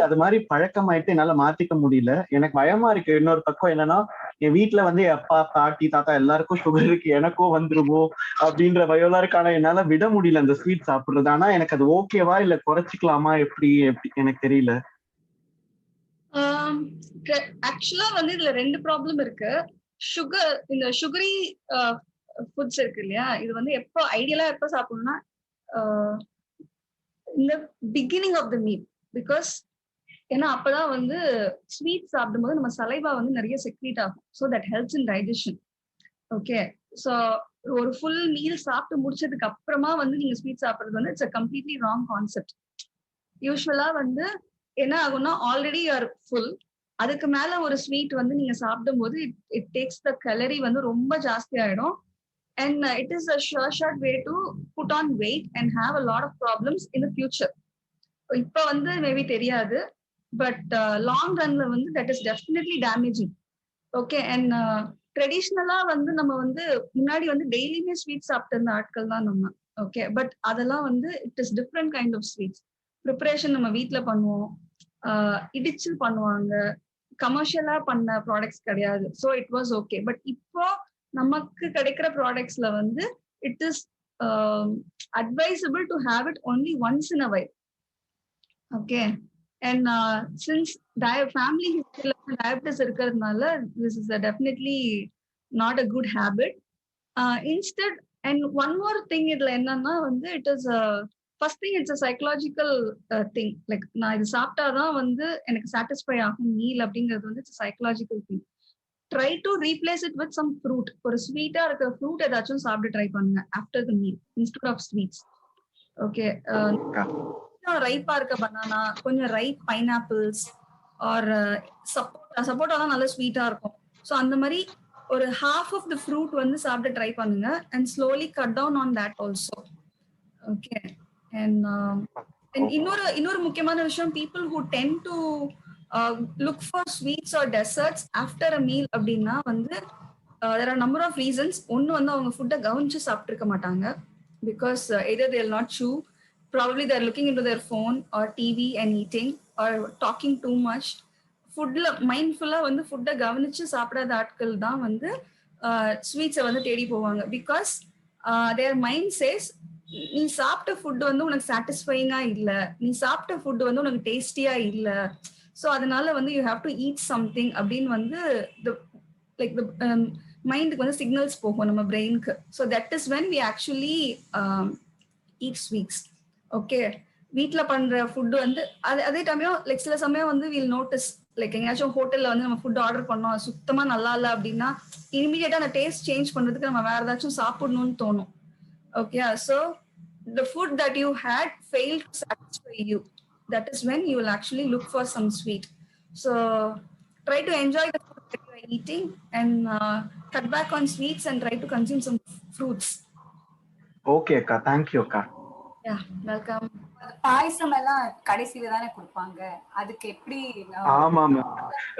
அது மாதிரி பழக்கமாயிட்டு என்னால மாத்திக்க முடியல. எனக்கு பயமா இருக்கு. இன்னொரு பக்கம் என்னன்னா, என் வீட்டுல அப்பா, பாட்டி, தாத்தா எல்லாருக்கும் சுகர் இருக்கு, எனக்கும் வந்துருமோ அப்படின்ற பயம்லாம் இருக்கு. ஆனா என்னால விட முடியல அந்த ஸ்வீட் சாப்பிடுறது. ஆனா எனக்கு அது ஓகேவா இல்ல குறைச்சிக்கலாமா எப்படி எனக்கு தெரியல.
ஆக்சுவலா இதுல 2 ப்ராப்ளம் இருக்கு. சுகர், இந்த சுகரி ஃபுட்ஸ் இருக்கு இல்லையா, இது வந்து எப்போ ஐடியலா எப்போ சாப்பிடணும்னா இந்த beginning of the meal. Because ஏன்னா அப்பதான் வந்து ஸ்வீட் சாப்பிடும்போது நம்ம சலைவா வந்து நிறைய செக்ரீட் ஆகும். So that helps in digestion. Okay, so ஒரு ஃபுல் மீல் சாப்பிட்டு முடிச்சதுக்கு அப்புறமா வந்து நீங்க ஸ்வீட் சாப்பிடுறது வந்து it's a completely wrong concept. யூஸ்வலா வந்து என்ன ஆகும்னா ஆல்ரெடி ஆர் ஃபுல், அதுக்கு மேல ஒரு ஸ்வீட் வந்து நீங்க சாப்பிடும் போது இட் டேக்ஸ் த கலரி வந்து ரொம்ப ஜாஸ்தி ஆயிடும். And it is a short way to put on weight and have a lot of problems in the future. இப்ப வந்து மேபி தெரியாது, பட் லாங் ரன்ல வந்து that is definitely damaging. Okay, and ட்ரெடிஷ்னலா வந்து நம்ம வந்து முன்னாடி வந்து டெய்லியுமே ஸ்வீட் சாப்பிட்டு இருந்த ஆட்கள் தான் நம்ம. ஓகே, பட் அதெல்லாம் வந்து it is different kind of sweets. Preparation நம்ம வீட்ல பண்ணுவோம், இடிச்சு பண்ணுவாங்க, கமர்ஷியலா பண்ண ப்ராடக்ட்ஸ் கிடையாது. So it was okay. But இப்போ நமக்கு கிடைக்கிற ப்ராடக்ட்ஸ்ல வந்து it is advisable to have it only once in a while. Okay, and since family history diabetes இருக்கிறதுனால this is definitely not a good habit. Instead, and one more thing இதுல என்னன்னா வந்து it is first thing, it's a psychological thing. Like நான் இது சாப்பிட்டாதான் வந்து எனக்கு satisfy ஆகும் மீல் அப்படிங்கிறது வந்து it's a psychological thing. Try to replace it with some fruit. ஒரு ஸ்வீட்டா இருக்கிற ஃப்ரூட் ஏதாச்சும் சாப்பிட்டு ட்ரை பண்ணுங்க after the meal instead of sweets. Okay, ரைப்பா இருக்க பனானா, கொஞ்சம் ரைப் பைனாப்பிள்ஸ் ஆர் சப்போட்டா தான் நல்ல ஸ்வீட்டா இருக்கும். ஸோ அந்த மாதிரி ஒரு half ஆஃப் த ஃப்ரூட் வந்து சாப்பிட்டு ட்ரை பண்ணுங்க and slowly cut down on that also. Okay, and இன்னொரு முக்கியமான விஷயம், people who tend to look for sweets or desserts after a meal அப்படின்னா வந்து there are number of reasons. ஒன்னு வந்து அவங்க ஃபுட்டை கவனிச்சு சாப்பிட்டு இருக்க மாட்டாங்க. Because either they will not chew, probably they are looking into their phone or TV and eating or talking too much. ஃபுட்ல மைண்ட்ஃபுல்லா வந்து ஃபுட்டை கவனிச்சு சாப்பிடாத ஆட்கள் தான் வந்து ஸ்வீட்ஸை வந்து தேடி போவாங்க. பிகாஸ் தேர் மைண்ட் சேஸ் நீ சாப்பிட்ட ஃபுட் வந்து உனக்கு சாட்டிஸ்ஃபைங்கா இல்லை, நீ சாப்பிட்ட ஃபுட் வந்து உனக்கு டேஸ்டியா இல்லை, ஸோ அதனால வந்து you have to eat something அப்படின்னு வந்து லைக் மைண்டுக்கு வந்து சிக்னல்ஸ் போகும் நம்ம பிரெயினுக்கு. So that is when we actually eat sweets. Okay, வீட்டில் பண்ற ஃபுட்டு வந்து அதே சமயம் லைக் சில சமயம் வந்து வில் நோட்டிஸ் லைக் எங்கேயாச்சும் ஹோட்டல்ல வந்து நம்ம ஃபுட் ஆர்டர் பண்ணோம், சுத்தமா நல்லா இல்லை அப்படின்னா இமீடியட்டா அந்த டேஸ்ட் சேஞ்ச் பண்றதுக்கு நம்ம வேற ஏதாச்சும் சாப்பிடணும்னு தோணும். Okay, so the food that you had failed to satisfy you, that is when you will actually look for some sweet. So try to enjoy the food that you are eating and cut back on sweets and try to consume some fruits.
Okay அக்கா, thank you அக்கா.
Yeah, welcome.
பாயசம் எல்லாம் கடைசியில தானே கொடுப்பாங்க, அதுக்கு எப்படி?
ஆமா,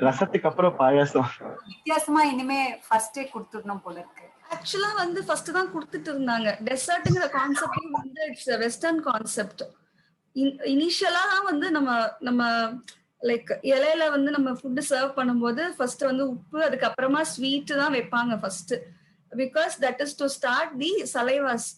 ரசத்துக்கு அப்புறம் பாயாசம்
வித்தியாசமா இனிமே ஃபர்ஸ்டே கொடுத்துடணும் போல இருக்கு.
ஆக்சுவலா வந்து ஃபர்ஸ்ட் தான் கொடுத்துட்டு இருந்தாங்க. டெசர்ட்ங்கிற கான்செப்ட் வந்து இட்ஸ் வெஸ்டர்ன் கான்செப்ட். இனிஷியலா தான் வந்து நம்ம லைக் இலையில வந்து நம்ம ஃபுட்டு சர்வ் பண்ணும்போது ஃபர்ஸ்ட் வந்து உப்பு, அதுக்கப்புறமா ஸ்வீட் தான் வைப்பாங்க first. Because that is to start the salivas.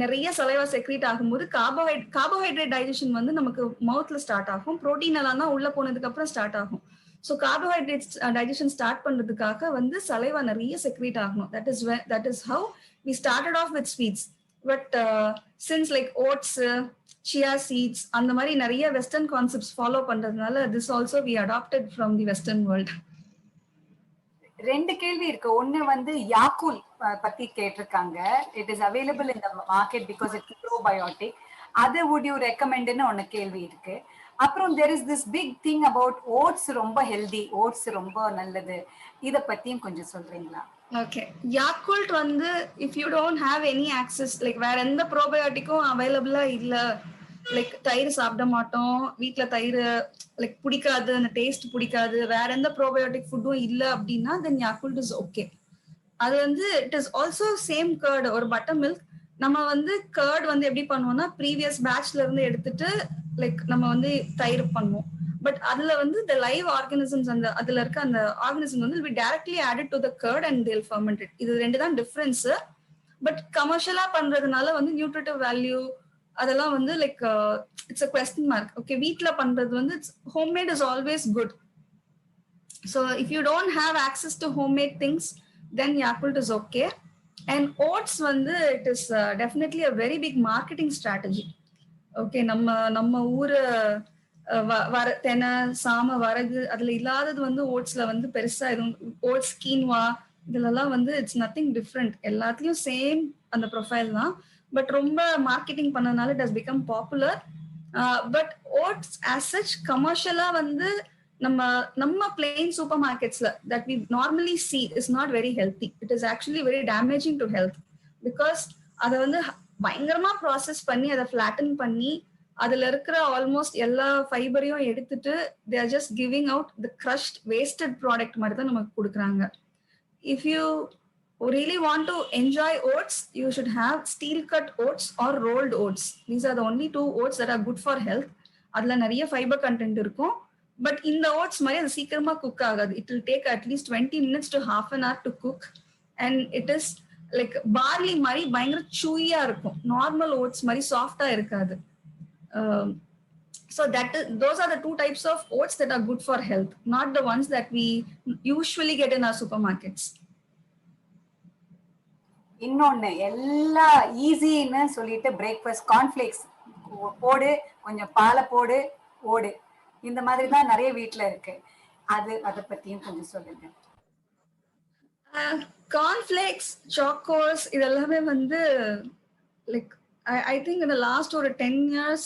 நிறைய சலைவா செக்ரீட் ஆகும்போது கார்போஹைட்ரேட் டைஜஷன் வந்து நமக்கு மவுத்ல ஸ்டார்ட் ஆகும். ப்ரோட்டீன் எல்லாம் தான் உள்ள போனதுக்கு அப்புறம் ஸ்டார்ட் ஆகும். ஸோ கார்போஹைட்ரேட்ஸ் டைஜஷன் ஸ்டார்ட் பண்றதுக்காக வந்து சலைவா நிறைய செக்ரீட் ஆகணும். That is how we started off with sweets. But since like oats, chia seeds அந்த மாதிரி நிறைய வெஸ்டர்ன் கான்செப்ட்ஸ் ஃபாலோ பண்றதுனால this also we adopted from the western world.
ரெண்டு கேள்வி இருக்கு. ஒன்னு வந்து யாக்குல் பத்தி கேட்டிருக்காங்க. It is available in the market because it's probiotic. அது would you recommendன்னு ஒன்னு கேள்வி இருக்கு. அப்புறம் there is this big thing about oats ரொம்ப ஹெல்தி, ஓட்ஸ் ரொம்ப நல்லது, இத பத்தியும் கொஞ்சம் சொல்றீங்களா?
ஓகே, யாக்குல்ட் வந்து if you don't have any access, like வேற எந்த ப்ரோபயோட்டிக்கும் அவைலபிளா இல்ல, லைக் தயிர் சாப்பிட மாட்டோம், வீட்டுல தயிர் லைக் பிடிக்காது, அந்த டேஸ்ட் பிடிக்காது, வேற எந்த ப்ரோபயோட்டிக் ஃபுட்டும் இல்ல அப்படின்னா தென் யாக்குல்ட் இஸ் ஓகே. அது வந்து it is also same curd, ஒரு பட்டர் மில்க். நம்ம வந்து கர்ட் வந்து எப்படி பண்ணுவோம்னா ப்ரீவியஸ் பேட்ச்ல இருந்து எடுத்துட்டு லைக் நம்ம வந்து தயிர் பண்ணுவோம். பட் அதுல வந்து the live organisms அந்த அதுல இருக்க அந்த ஆர்கானிசம் வந்து will be directly added to the curd and they'll ferment it. இது ரெண்டு தான் டிஃபரன்ஸ். பட் கமர்ஷியலா பண்றதுனால வந்து நியூட்ரிட்டிவ் வேல்யூ அதெல்லாம் வந்து like it's a question mark. Okay, வீட்ல பண்றது வந்து homemade is always good. So if you don't have access to homemade things then Yakult is okay. And oats வந்து it is definitely a very big marketing strategy. Okay, நம்ம ஊரு வர தெனை, சாம, வரகு அதுல இல்லாதது வந்து ஓட்ஸ்ல வந்து பெருசா எதுவும், ஓட்ஸ், கீன்வா இதுலலாம் வந்து இட்ஸ் நத்திங் டிஃப்ரெண்ட், எல்லாத்துலயும் சேம் அந்த ப்ரொஃபைல் தான். பட் ரொம்ப மார்க்கெட்டிங் பண்ணதுனால it has become popular. But oats as such கமர்ஷியலா வந்து நம்ம பிளெயின் சூப்பர் மார்க்கெட்ஸ்ல that we normally see is not very healthy. It is actually very damaging to health. Because அதை வந்து பயங்கரமா ப்ராசஸ் பண்ணி அதை ஃபிளாட்டன் பண்ணி அதுல இருக்கிற ஆல்மோஸ்ட் எல்லா ஃபைபரையும் எடுத்துட்டு they are just giving out the crushed wasted product மாதிரி தான் நமக்கு கொடுக்குறாங்க. If you really want to enjoy oats, you should have steel cut oats or rolled oats. These are the only two oats that are good for health. அதுல நிறைய fibre content இருக்கும். But இந்த oats மாதிரி அது சீக்கிரமா cook ஆகாது. It will take at least 20 minutes to half an hour to cook. And it is like barley மாதிரி பயங்கர சூயா இருக்கும். நார்மல் ஓட்ஸ் மாதிரி சாஃப்டா இருக்காது. So those are the two types of oats that are good for health, not the ones that we usually get in our supermarkets.
இன்னொன்னு எல்லா ஈஸின்னு சொல்லிட்டு breakfast cornflakes போடு, கொஞ்சம் பாலை போடு, ஓடு, இந்த மாதிரி தான் நிறைய வீட்டுல இருக்கு. அதை பத்தியும் கொஞ்சம் சொல்லுங்க.
கார்ன்ஃபிளேக்ஸ், சாக்கோஸ் இதெல்லாமே வந்து like I think in the last ஒரு 10 years,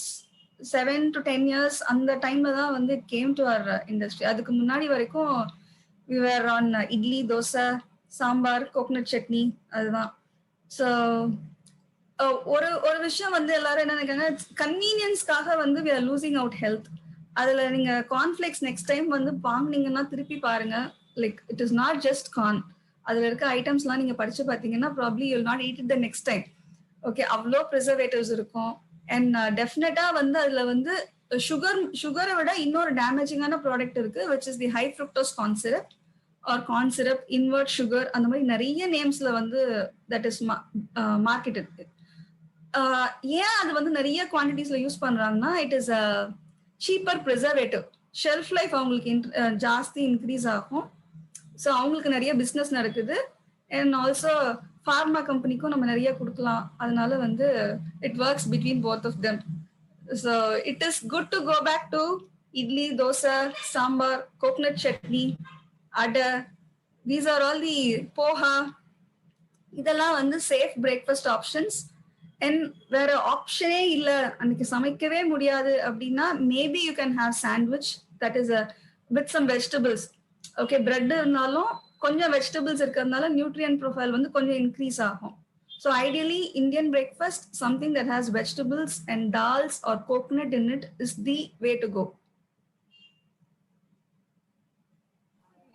7 to 10 years அந்த டைம்ல தான் வந்து it came to our industry. அதுக்கு முன்னாடி வரைக்கும் we were on idli, dosa, sambar, coconut chutney, அதுதான். ஸோ ஒரு விஷயம் வந்து எல்லாரும் என்ன நினைக்கிறாங்க, கன்வீனியன்ஸ்க்காக வந்து we are losing out health. அதுல நீங்க கார்ன்ஃபிளேக்ஸ் நெக்ஸ்ட் டைம் வந்து வாங்கினீங்கன்னா திருப்பி பாருங்க, like it is not just corn. அதுல இருக்க ஐட்டம்ஸ்லாம் நீங்க படிச்சு பார்த்தீங்கன்னா probably you will not eat it the next time. Okay, அவ்வளோ ப்ரிசர்வேட்டிவ்ஸ் இருக்கும். அண்ட் டெஃபினட்டா வந்து அதுல வந்து சுகரை விட இன்னொரு டேமேஜிங்கான ப்ராடக்ட் இருக்கு, which is the high fructose corn syrup R corn syrup, invert sugar, அந்த மாதிரி நிறைய நேம்ஸ்ல வந்து தட் இஸ் மார்க்கெட் இருக்கு. ஏன் அது வந்து நிறைய குவான்டிட்டிஸ்ல யூஸ் பண்றாங்கன்னா, it is a cheaper preservative. Shelf life அவங்களுக்கு ஜாஸ்தி இன்க்ரீஸ் ஆகும். ஸோ அவங்களுக்கு நிறைய பிஸ்னஸ் நடக்குது. அண்ட் ஆல்சோ ஃபார்மா கம்பெனிக்கும் நம்ம நிறைய கொடுக்கலாம். அதனால வந்து it works between both of them. So it is good to go back to idli, dosa, sambar, coconut chutney, adai. These are all the poha. இதெல்லாம் வந்து சேஃப் பிரேக்ஃபாஸ்ட் ஆப்ஷன்ஸ். அண்ட் வேற ஆப்ஷனே இல்லை, அன்னைக்கு சமைக்கவே முடியாது அப்படின்னா maybe you can have sandwich that is with some vegetables. Okay, bread இருந்தாலும் கொஞ்சம் வெஜிடபிள்ஸ் இருக்கிறதுனால நியூட்ரியன்ட் ப்ரொஃபைல் வந்து கொஞ்சம் இன்க்ரீஸ் ஆகும். So ideally Indian breakfast something that has vegetables and dals or coconut in it is the way to go.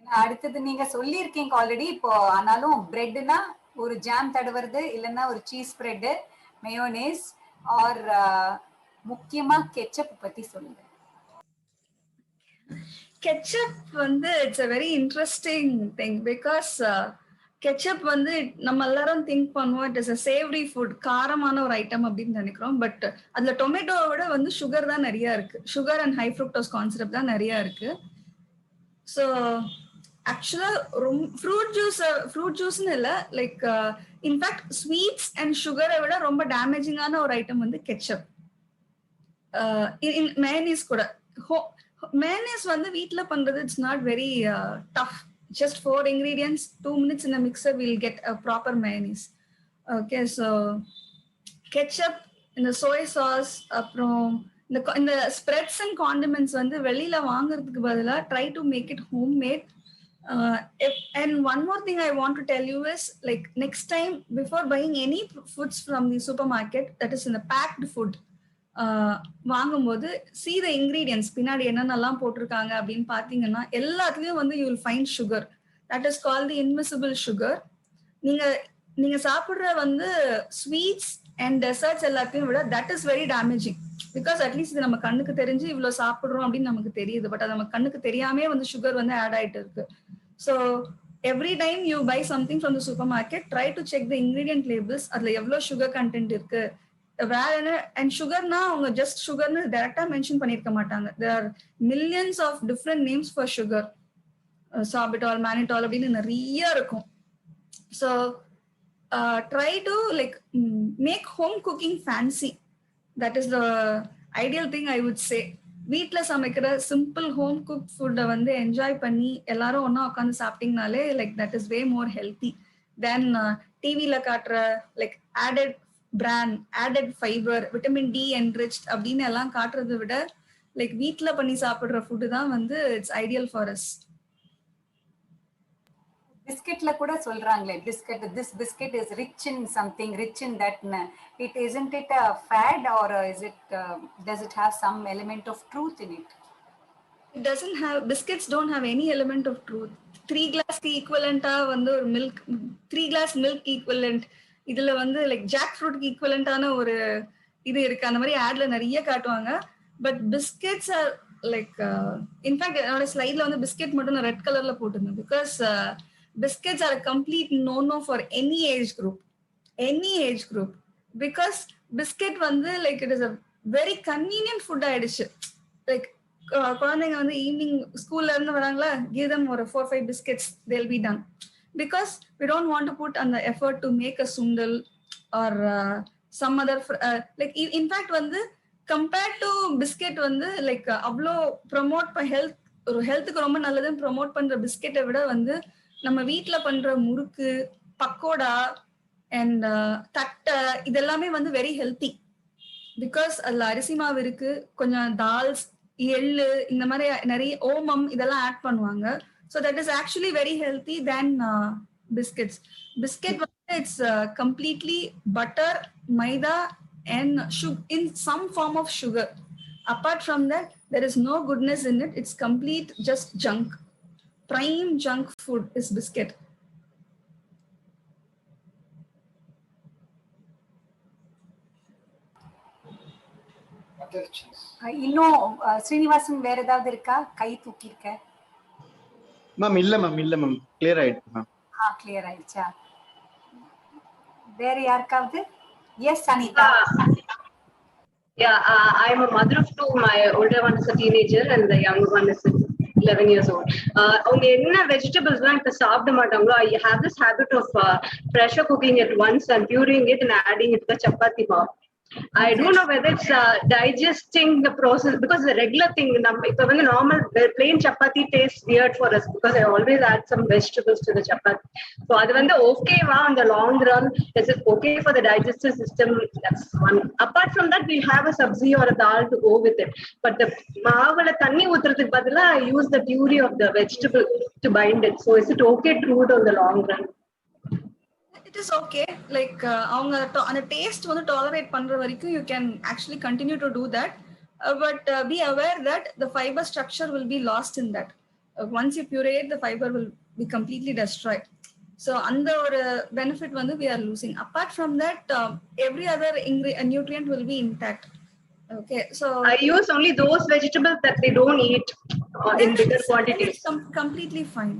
அடுத்தது நீங்க சொல்லியிருக்கீங்க already. இப்போ ஆனாலும் பிரெட்னா ஒரு ஜாம் தடவுறது, இல்லைன்னா ஒரு சீஸ் பிரெட், மேயோனேஸ் ஆர் முக்கியமா கெச்சப் பத்தி சொல்லுங்க.
கெச்சப் வந்து it's a very interesting thing. Because ketchup வந்து நம்ம எல்லாரும் திங்க் பண்ணுவோம் இட் இஸ் அ சேவரி ஃபுட், காரமான ஒரு ஐட்டம் அப்படின்னு நினைக்கிறோம். பட் அதுல டொமேட்டோவை விட வந்து சுகர் தான் நிறைய இருக்கு. Sugar and high fructose corn syrup தான் நிறைய இருக்கு. ஸோ ஆக்சுவலா ஃப்ரூட் ஜூஸ்ன்னு இல்லை, லைக் இன்ஃபேக்ட் ஸ்வீட்ஸ் அண்ட் சுகரை விட ரொம்ப டேமேஜிங்கான ஒரு ஐட்டம் வந்து கெச்சப். மேனீஸ் கூட. மேனீஸ் வந்து வீட்ல பண்றது it's not very tough. Just 4 ingredients, 2 minutes in a mixer, we'll get a proper mayonnaise. Okay, so ketchup, in the soy sauce, aprom in the spreads and condiments வந்து வெளியில வாங்குறதுக்கு பதிலா try to make it homemade. And one more thing I want to tell you is, like, next time before buying any foods from the supermarket that is in the packed food, வாங்கும்போது see the ingredients, பின்னாடி என்னென்னலாம் போட்டிருக்காங்க அப்படின்னு பார்த்தீங்கன்னா எல்லாத்துலயும் வந்து you will find sugar. That is called the invisible sugar. நீங்க சாப்பிடுற வந்து ஸ்வீட்ஸ் அண்ட் டெசர்ட்ஸ் எல்லாத்தையும் விட that is very damaging. Because at least இது நம்ம கண்ணுக்கு தெரிஞ்சு இவ்வளவு சாப்பிடுறோம் அப்படின்னு நமக்கு தெரியுது. பட் அது நம்ம கண்ணுக்கு தெரியாமே வந்து சுகர் வந்து ஆட் ஆயிட்டு இருக்கு. So every time you buy something from the supermarket, try to check the ingredient labels. அதுல எவ்வளவு சுகர் கண்டென்ட் இருக்கு, வேற என்ன. அண்ட் சுகர்னா அவங்க ஜஸ்ட் சுகர்னு டைரக்டா மென்ஷன் பண்ணிருக்க மாட்டாங்க. there are millions of different names for sugar. Sorbitol, mannitol அப்படின்னு நிறைய இருக்கும். So try to like make home cooking fancy. That is the ideal thing I would say. வீட்ல சமைக்கிற சிம்பிள் ஹோம் குக் ஃபுட்டை வந்து என்ஜாய் பண்ணி எல்லாரும் ஒன்னா உட்காந்து சாப்பிட்டீங்கனாலே like that is way more healthy than டிவியில காட்டுற like added brand, added fibre, vitamin D enriched அப்படின்னு எல்லாம் காட்டுறதை விட லைக் வீட்ல பண்ணி சாப்பிடுற ஃபுட்டு தான் வந்து இட்ஸ் ஐடியல் ஃபார் அஸ்.
பிஸ்கெட்ல கூட சொல்றாங்களே, biscuit, this biscuit is rich in something, rich in that. It isn't it a fad or is it does it have some element of truth in it?
It doesn't have, biscuits don't have any element of truth. 3 glass க்கு ஈக்குவலண்டா வந்து ஒரு milk, 3 glass milk equivalent, இதுல வந்து like jack ஃப்ரூட்க்கு ஈக்குவலண்டான ஒரு இது இருக்கு. அந்த மாதிரி ஆட்ல நிறைய காட்டுவாங்க. But biscuits are like in fact என்னோட ஸ்லைட்ல வந்து பிஸ்கெட் மட்டும் நான் ரெட் கலர்ல போட்டிருந்தேன். Because biscuits are a complete no-no for any age group. Because biscuit வந்து like it is a very convenient food ஆயிடுச்சு. Like குழந்தைங்க வந்து ஈவினிங் ஸ்கூல்ல இருந்து வராங்களா, give them ஒரு 4-5 biscuits, they'll be done. Because we don't want to put on the effort to make a sundal or some other like in fact வந்து compared to biscuit வந்து like அவ்வளோ promote health, ஒரு ஹெல்த்துக்கு ரொம்ப நல்லதுன்னு promote பண்ற பிஸ்கெட்டை விட வந்து நம்ம வீட்ல பண்ற முறுக்கு, பக்கோடா அண்ட் தட்டை இதெல்லாமே வந்து வெரி ஹெல்த்தி. பிகாஸ் அதுல அரிசி மாவு இருக்கு, கொஞ்சம் தால்ஸ், எள்ளு, இந்த மாதிரி நிறைய ஓமம் இதெல்லாம் ஆட் பண்ணுவாங்க. So that is actually very healthy than biscuits. Biscuit வந்து it's completely butter, maida and in some form of sugar. Apart from that, there is no goodness in it. It's complete just junk. Prime junk food is biscuit.
இன்னும் ஸ்ரீனிவாசன் வேற ஏதாவது இருக்கா? கை தூக்கி இருக்க
ma'am. இல்ல ma'am, clear ஆயிடுச்சு ma'am.
Clear ஆயிடுச்சா? வேற யாருக்காவது? Yes Anitha.
Yeah, I'm a mother of two. My older one is a teenager and the younger one is 11 years old. அவங்க என்ன வெஜிடபிள்ஸ்லாம் இப்ப சாப்பிட மாட்டாங்களோ, I have this habit of pressure cooking it once and pureeing it and adding it to the chapati mav. I don't know whether it's digesting the process, because the regular thing, if the normal plain chapati tastes weird for us because I always add some vegetables to the chapati. So that's okay in the long run. Is it okay for the digestive system? That's one. Apart from that, we have a sabzi or a dal to go with it. But the maavula thanni uthradhukku badala I use the puree of the vegetable to bind it. So is it okay to do it on the long run?
It is okay. Like அவங்க அந்த taste வந்து tolerate பண்ற வரைக்கும் you can actually continue to do that. But be aware that the fiber structure will be lost in that. Once you puree, the fiber will be completely destroyed. So அந்த ஒரு benefit வந்து we are losing. Apart from that, every other nutrient will be intact. Okay, so
I use only those vegetables that they don't eat in bigger quantities.
Completely fine.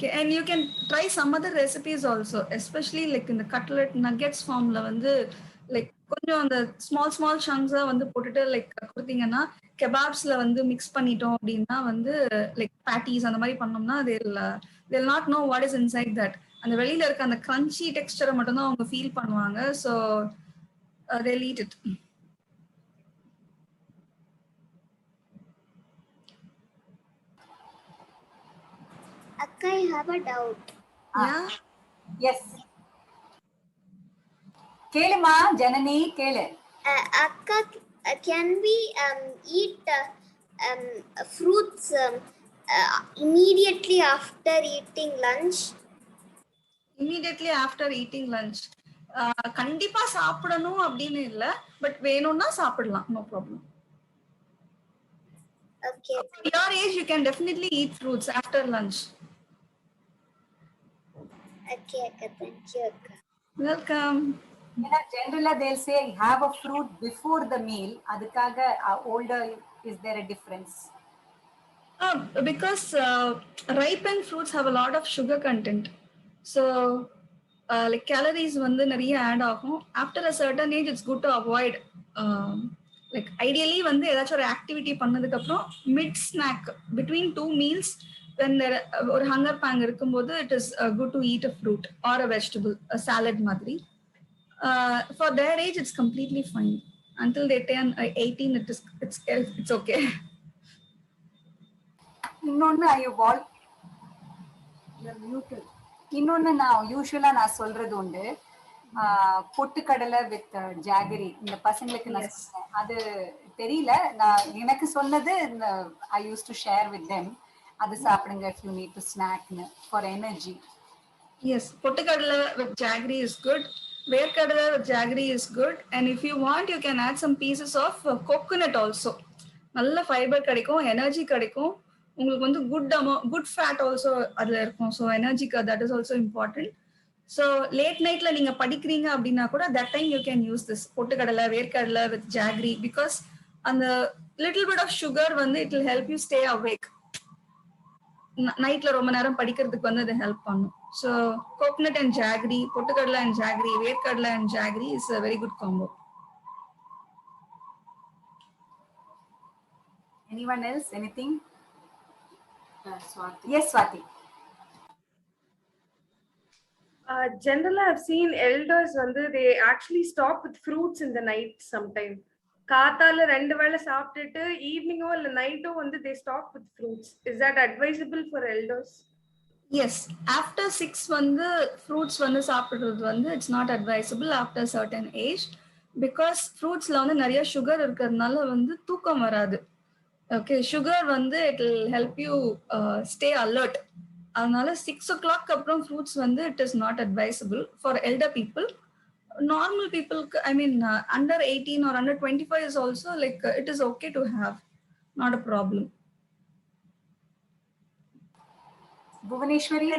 Okay, and you can try some other recipes also, especially like in the cutlet nuggets formula வந்து like கொஞ்சம் அந்த small chunks வந்து போட்டுட்டு like கொடுத்தீங்கன்னா, கெபாப்ஸ்ல வந்து mix பண்ணிட்டோம் அப்படின்னா வந்து லைக் பேட்டிஸ் அந்த மாதிரி பண்ணோம்னா they'll not know what is inside that. அந்த வெளியில இருக்க அந்த crunchy texture மட்டும் தான் அவங்க ஃபீல் பண்ணுவாங்க. So they'll eat it.
Akka, I have a doubt.
Yeah.
Yes. கேளுமா ஜனனி, கேளு.
Akka, can we eat fruits immediately after eating lunch?
Immediately after eating lunch. கண்டிப்பா சாப்பிடணும் அப்படின்னு இல்ல, பட் வேணும்னா சாப்பிடலாம், no problem.
Okay.
At your age, you can definitely eat fruits after lunch.
Okay, Akka, thank you, Akka.
Welcome.
Generally they'll say have a fruit before the meal. அதுக்காக older, is there a difference?
Because ripened fruits have a lot of sugar content. So like calories வந்து நிறைய add ஆகும். After a certain age, it's good to avoid. Like ideally வந்து ஏதாச்சும் ஒரு activity பண்ணதுக்கு அப்புறம் mid snack between 2 meals when there ஒரு hunger pang இருக்கும்போது it is good to eat a fruit or a vegetable, a salad மாதிரி. For their age it's completely fine. Until they turn 18 it's okay.
இன்னொன்னு இன்னொன்னு நான் யூஸ்வலா நான் சொல்றது உண்டு, பொட்டுக்கடலை வித் ஜாகரி. இந்த பசங்களுக்கு நான் சொன்னேன், அது தெரியல, நான் எனக்கு சொன்னது I use to share with them. அது சாப்பிடுங்க if you need to snack for energy.
Yes, பொட்டுக்கடலை with jaggery is good. வேர்க்கடலை with jaggery is good. And if you want, you can add some pieces of coconut also. நல்ல fibre கிடைக்கும், energy கிடைக்கும் உங்களுக்கு வந்து. Good fat also அதுல இருக்கும். So எனர்ஜிக்கு that is also important. So late நைட்ல நீங்க படிக்கிறீங்க அப்படின்னா கூட that time you can use this pottukadalai verkadalai with jaggery. Because அந்த லிட்டில் பிட் ஆஃப் சுகர் வந்து it will help you stay awake. நைட்ல ரொம்ப நேரம் படிக்கிறதுக்கு வந்து அது ஹெல்ப் பண்ணும். So coconut and jaggery, pottukadalai and jaggery, verkadalai and jaggery is a very good combo.
Anyone else? Anything? Swati. Yes, Swati.
Generally, I've seen elders they actually stop with fruits in the night sometime. காத்தால 2 வேளை சாப்பிட்டுட்டு ஈவினிங்கோ இல்ல நைட்டோ they stop with fruits. Is that advisable for elders?
Yes, after 6 வந்து fruits வந்து சாப்பிடுறது வந்து it's not advisable after certain age, because fruitsல வந்து நிறைய சுகர் இருக்கிறதுனால வந்து தூக்கம் வராது. ஓகே, சுகர் வந்து it will help you stay alert. அதனால 6 o'clock அப்புறம் ஃப்ரூட்ஸ் வந்து it is not advisable for elder people. Normal people, I mean under 18 or under 25 is also like it is okay to have, not a problem.
Bhuvaneswari,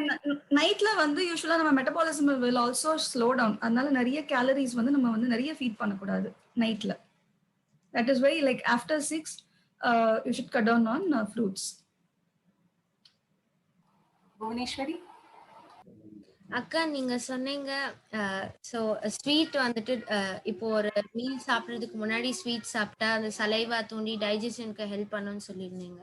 நைட்ல வந்து யூசுவலா நம்ம metabolism will also slow down. அதனால நிறைய calories வந்து நம்ம வந்து நிறைய ஃபீட் பண்ணக்கூடாது நைட்ல. That is why like after 6 you should cut down on fruits.
Bhuvaneswari
அக்கா நீங்க சொன்னீங்க ஸோ ஸ்வீட் வந்துட்டு இப்போ ஒரு மீல் சாப்பிட்றதுக்கு முன்னாடி ஸ்வீட் சாப்பிட்டா அந்த சலைவா தூண்டி டைஜஷனுக்கு ஹெல்ப் பண்ணுன்னு சொல்லியிருந்தீங்க.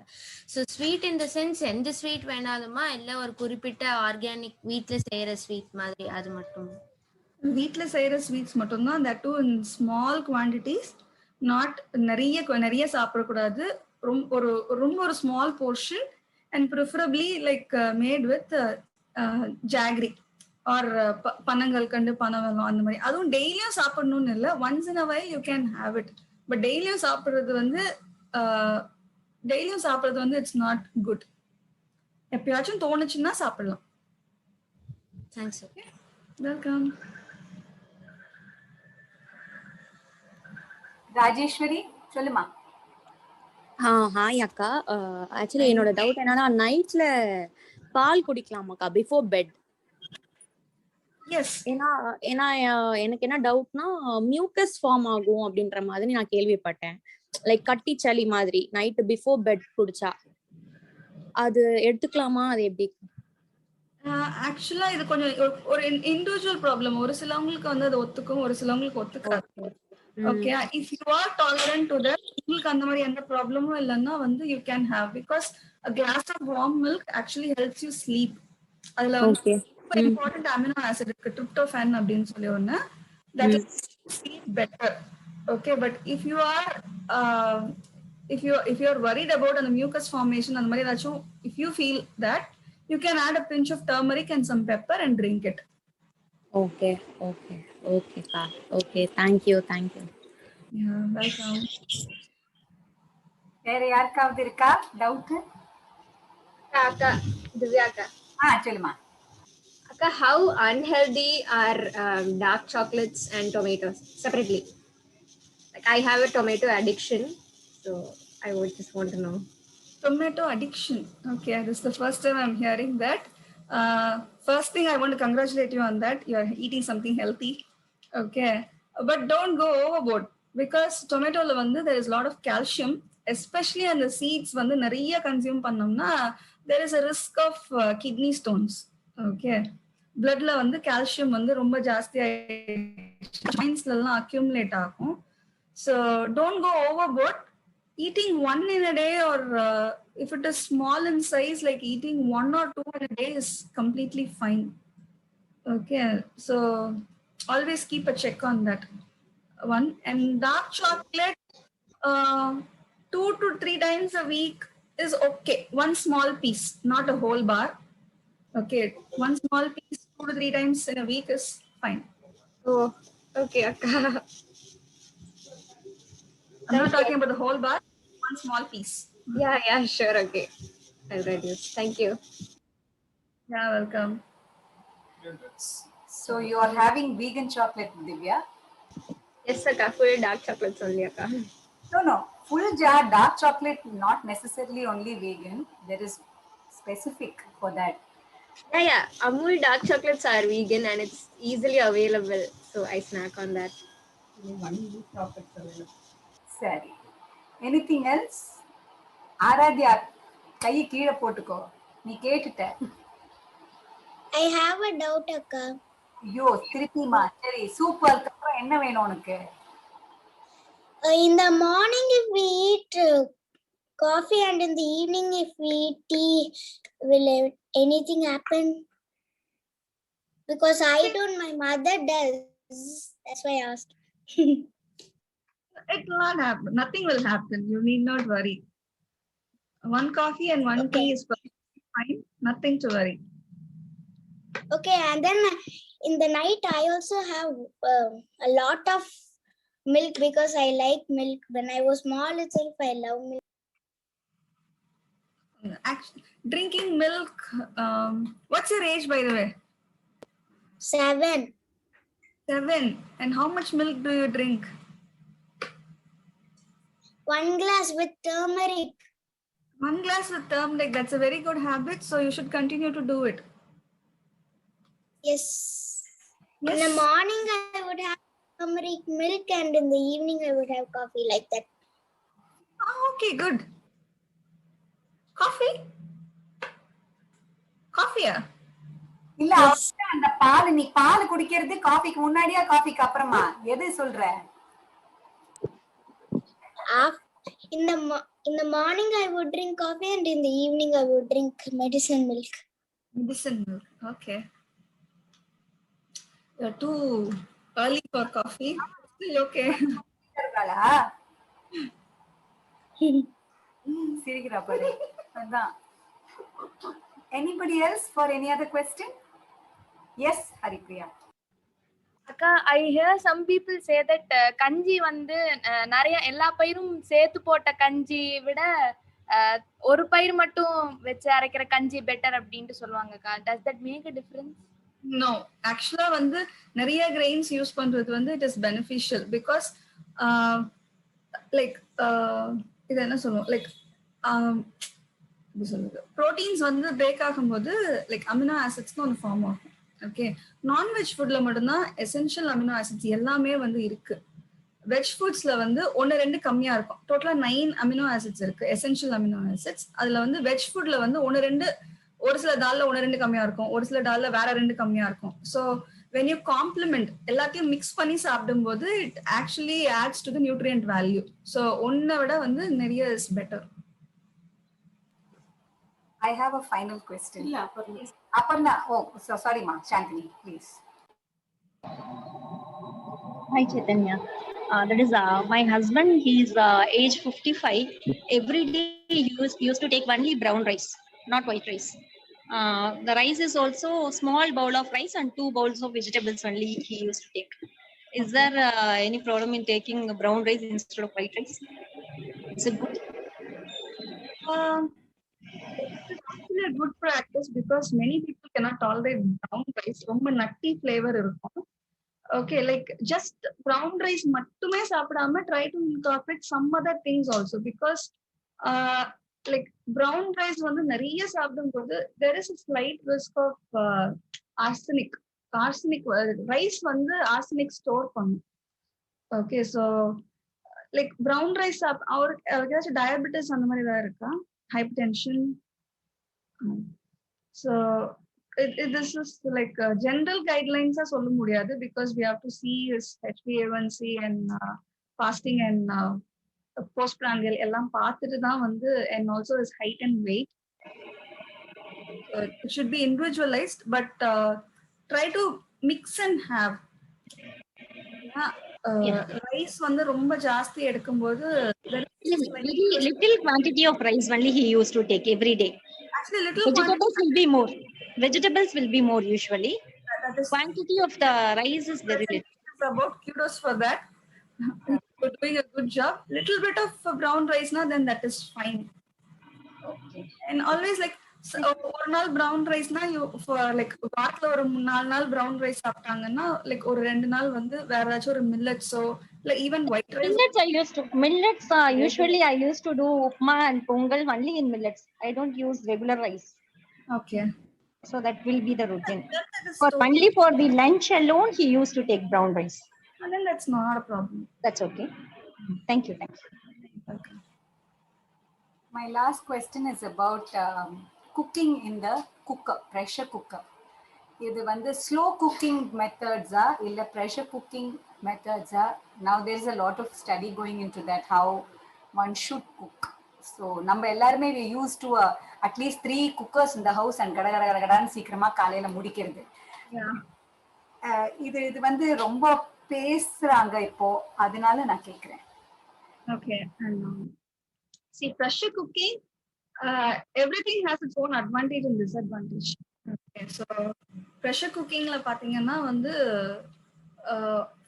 So sweet in the sense எந்த ஸ்வீட் வேணாலுமா இல்லை ஒரு குறிப்பிட்ட ஆர்கானிக் வீட்டில் செய்யற ஸ்வீட் மாதிரி அது மட்டும்?
வீட்டில் செய்யற ஸ்வீட்ஸ் மட்டும்தான், that too in small quantities. Not நிறைய சாப்பிடக்கூடாது, ரொம்ப ஒரு small portion. And preferably like made with jaggery or பனங்கள் கண்டு பனவெல்லம் அந்த மாதிரி. அதுவும் டெய்லியும் சாப்பிடணும்னு இல்லை, once in a while you can have it. But டெய்லியும் சாப்பிட்றது வந்து இட்ஸ் நாட் குட். எப்பயாச்சும் தோணுச்சுன்னா சாப்பிடலாம்.
தேங்க்ஸ்.
வெல்கம்.
ராஜேஸ்வரி சொல்லுமா.
ஹாய் அக்கா. ஆக்சுவலி என்னோட டவுட் என்னன்னா, நைட்ல பால் குடிக்கலாமாக்கா பிஃபோர் பெட்?
எஸ்.
ஏன்னா எனக்கு என்ன டவுட்னா, மியூக்கஸ் ஃபார்ம் ஆகும் அப்படின்ற மாதிரி நான் கேள்விப்பட்டேன். லைக் கட்டி சளி மாதிரி நைட் பிஃபோர் பெட் குடிச்சா அது எடுத்துக்கலாமா? அது எப்படி?
ஆக்சுவலா இது கொஞ்சம் ஒரு இண்டிவிஜுவல் ப்ராப்ளம். ஒரு சிலவங்களுக்கு வந்து அது ஒத்துக்கும், ஒரு சிலவங்களுக்கு ஒத்துக்காது. Okay, if you R tolerant to that, உங்களுக்கு அந்த மாதிரி எந்த ப்ராப்ளமும் இல்லைன்னா வந்து you can have, because a glass of warm milk actually helps you sleep. அதுல வந்து super important amino acid இருக்கு, tryptophan அப்படின்னு சொல்லி ஒண்ணு, that is sleep better. Okay, but if you are worried about the mucus formation and மாதிரி ஏதாச்சும், if you feel that, you can add a pinch of turmeric and some pepper and drink it.
Okay ka. Okay, thank you.
Yeah, welcome.
வேற யாருக்காவது இருக்கா doubt?
அக்கா திவ்யா அக்கா.
சொல்லுமா.
அக்கா, how unhealthy are dark chocolates and tomatoes separately? Like I have a tomato addiction, so I would just want to know.
Tomato addiction. Okay, this is the first time I'm hearing that. First thing, I want to congratulate you on that. You're eating something healthy. Okay, but don't go overboard, because tomato la vandu there is a lot of calcium, especially on the seeds vandu nariya consume pannomna there is a risk of kidney stones. Okay, blood la vandu calcium vandu romba jaasti joints la accumulate agum. So don't go overboard. eating one in a day, or if it is small in size, like eating 1 or 2 in a day is completely fine. Okay, so always keep a check on that one. And dark chocolate, 2 to 3 times a week is okay. One small piece, not a whole bar. Okay, one small piece 2 to 3 times in a week is fine.
Oh, okay, akka.
I'm not talking about the whole bar, one small piece.
Yeah, sure, okay. I'll reduce. Thank you.
Yeah, welcome.
So you are having vegan chocolate, Divya?
Yes, akka. Full dark chocolates only, akka.
No. Full jar dark chocolate, not necessarily only vegan. There is specific for that.
Yeah. Amul dark chocolates are vegan and it's easily available. So I snack on that.
Sorry. Anything else? Aradhya கையை கீழே போட்டுக்கோ, நீ கேட்டுட்ட.
I have a doubt, akka.
ஐயோ திருப்பிமா, சரி சூப்பருக்கு அப்புறம் என்ன வேணும் உனக்கு?
In the morning if we eat coffee and in the evening if we eat tea, will anything happen? Because I don't, my mother does. That's why I asked.
It will not happen. Nothing will happen. You need not worry. One coffee and one tea is perfectly fine. Nothing to worry.
Okay, and then in the night I also have a lot of milk because I like milk. When I was small itself, I love milk.
Actually, drinking milk. What's your age, by the way?
7.
7. And how much milk do you drink?
1 glass with turmeric.
1 glass with turmeric. That's a very good habit. So you should continue to do it.
Yes. In the morning I would have turmeric milk and in the evening I would have coffee, like that.
Oh, okay, good. Coffee? Coffee?
இல்ல அந்த பால், நீ பால் குடிக்கிறது காஃபிக்கு முன்னாடியா காஃபிக்கு அப்புறமா, எது சொல்ற?
In the morning I would drink coffee and in the evening I would drink medicine milk.
Medicine milk, okay. You're too early for coffee. Still okay.
சிரிக்கிறா பாரு. அதான். Anybody else for any other question? Yes, Haripriya.
அக்கா, I hear some people say that கஞ்சி வந்து நிறைய எல்லா பயிரும் சேர்த்து போட்ட கஞ்சி விட ஒரு பயிர் மட்டும் வச்சு அரைக்கிற கஞ்சி பெட்டர் அப்படின்ட்டு சொல்லுவாங்கக்கா. Does that make a difference?
No, actually வந்து நிறைய grains யூஸ் பண்றது வந்து it is beneficial because like இது என்ன சொல்லுவோம், like proteins வந்து break ஆகும்போது like amino acids னு ஒரு ஃபார்ம் ஆகும். ஓகே, நான்வெஜ் ஃபுட்ல மட்டும்தான் எசென்ஷியல் அமினோ ஆசிட்ஸ் எல்லாமே வந்து இருக்கு. வெஜ் ஃபுட்ஸ்ல வந்து 1-2 கம்மியா இருக்கும். டோட்டலா 9 அமினோ ஆசிட்ஸ் இருக்கு, எசென்ஷியல் அமினோ ஆசிட்ஸ். அதுல வந்து வெஜ் ஃபுட்ல வந்து 1-2, ஒரு சில டால்ல 1-2 கம்மியா இருக்கும், ஒரு சில டால்ல வேற 2 கம்மியா இருக்கும். ஸோ when you complement எல்லாத்தையும் மிக்ஸ் பண்ணி சாப்பிடும்போது it actually adds to the nutrient value. So ஒன்னை விட வந்து நிறைய is better.
I have a final question. Aparna. Oh, so sorry, ma. Shantini, please.
Hi, Chaitanya. That is my husband. He's age 55. Every day he used to take only brown rice, not white rice. The rice is also a small bowl of rice and 2 bowls of vegetables only he used to take. Is there any problem in taking brown rice instead of white rice? Is it good?
It's actually a good practice because many people cannot tolerate brown rice. ரொம்ப nutty flavor இருக்கும். Okay, like just brown rice மட்டுமே சாப்பிடாம try to incorporate some other things also because like brown rice வந்து நிறைய சாப்பிடும்போது there is a slight risk of arsenic. Rice வந்து arsenic store பண்ணும். Okay, so like brown rice அவருக்கு diabetes அந்த மாதிரி ஏதாவது இருக்கா? Hypertension. So this is like general guidelines சொல்ல முடியாது because we have to see his HbA1c and fasting and postprandial எல்லாம் பார்த்துட்டு தான் வந்து and also his height and weight. It should be individualized, but try to mix and have. Rice வந்து ரொம்ப ஜாஸ்தி எடுக்கும்போது
little quantity of rice only he used to take every day.
Actually, little
vegetables will be more. Vegetables will be more usually. Quantity of the rice is very little.
About kudos for that. You're doing a good job. Little bit of brown rice na, then that is fine. Okay. And always like ஒரு நாள் brown rice na, you for like வாரத்துல ஒரு 4 நாள் brown rice சாப்பிட்டாங்கன்னா like ஒரு 2 நாள் வந்து வேற ஏதாச்சும் ஒரு millets so like even white rice.
Millets usually I used to do upma and pongal only in millets. I don't use regular rice.
Okay.
So that will be the routine. For only for the lunch alone he used to take brown rice.
And then that's not a problem.
That's okay. Thank you.
Okay.
My last question is about cooking in the cooker, pressure cooker. இது வந்து slow cooking methods இல்ல pressure cooking methods now there is a lot of study going into that how one should cook. So நம்ம எல்லாருமே we used to at least 3 cookers in the house and கடகடகடன்னு சீக்கிரமா காலையில முடிக்கிறது. இது வந்து ரொம்ப பேசுறாங்க இப்போ, அதனால நான் கேக்குறேன்.
Okay. See, pressure cooking, everything has its own advantage and disadvantage. Okay, so pressure cooking la pathina vandu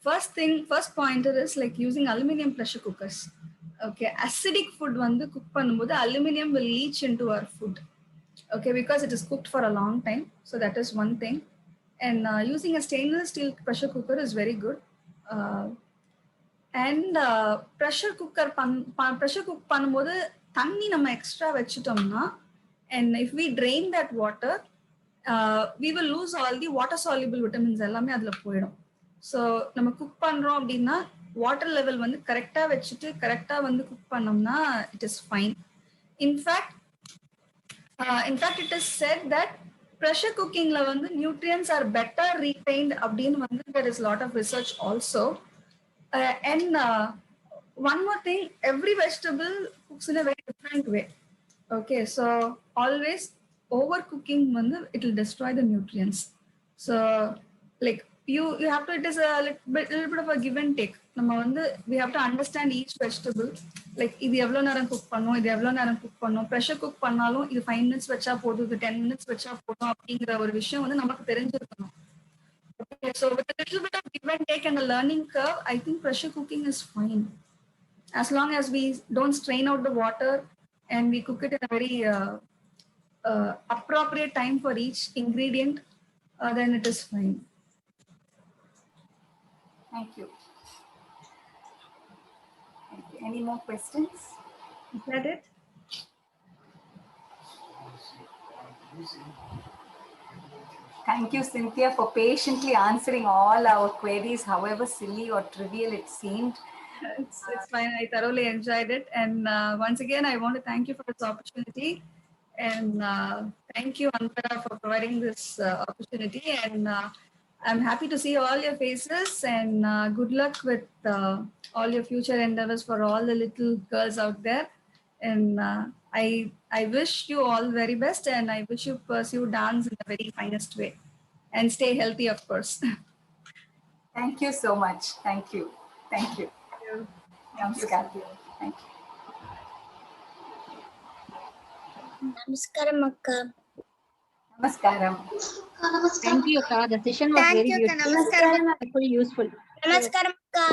first pointer is like using aluminum pressure cookers. Okay, acidic food vandu cook பண்ணும்போது aluminum will leach into our food. Okay, because it is cooked for a long time, so that is one thing. And using a stainless steel pressure cooker is very good. And pressure cooker pressure cook பண்ணும்போது தண்ணி நம்ம extra வச்சிட்டோம்னா and if we drain that water we will lose all the water soluble vitamins எல்லாமே அதுல போயிடும். So நம்ம cook பண்றோம் அப்படின்னா வாட்டர் லெவல் வந்து கரெக்டா வச்சுட்டு கரெக்டா வந்து குக் பண்ணோம்னா it is fine. In fact it is set that pressure cookingல வந்து nutrients are better retained அப்படின்னு வந்து there is lot of research also. And one more thing, every vegetable cooks in a very different way. Okay, so always overcooking it will destroy the nutrients. So like you have to, it is a little bit of a give and take. We have to understand each vegetable. Like இது எவ்வளவு நேரம் cook பண்ணும், இது எவ்வளவு நேரம் cook பண்ணும், pressure cook பண்ணாலும் இது 5 minutes வச்சா போதும், இது 10 minutes வச்சா போதும் அப்படிங்கிற ஒரு விஷயம் வந்து நமக்கு தெரிஞ்சிருக்கணும். Okay, so with a little bit of give and take and a learning curve, I think pressure cooking is fine. As long as we don't strain out the water and we cook it in a very appropriate time for each ingredient, then it is fine.
Thank you. Any more questions?
Is that it?
Thank you, Cynthia, for patiently answering all our queries, however silly or trivial it seemed.
It's fine. I thoroughly enjoyed it. And once again, I want to thank you for this opportunity. And thank you, Antara, for providing this opportunity. And I'm happy to see all your faces. And good luck with all your future endeavors for all the little girls out there. And I wish you all the very best. And I wish you pursue dance in the very finest way. And stay healthy, of course.
Thank you so much. Thank you. Thank you. Namaskar. Thank you.
Namaskaram akka.
Namaskaram.
Thank you, Akka. The session was very beautiful.
Namaskaram.
Useful.
Namaskaram akka.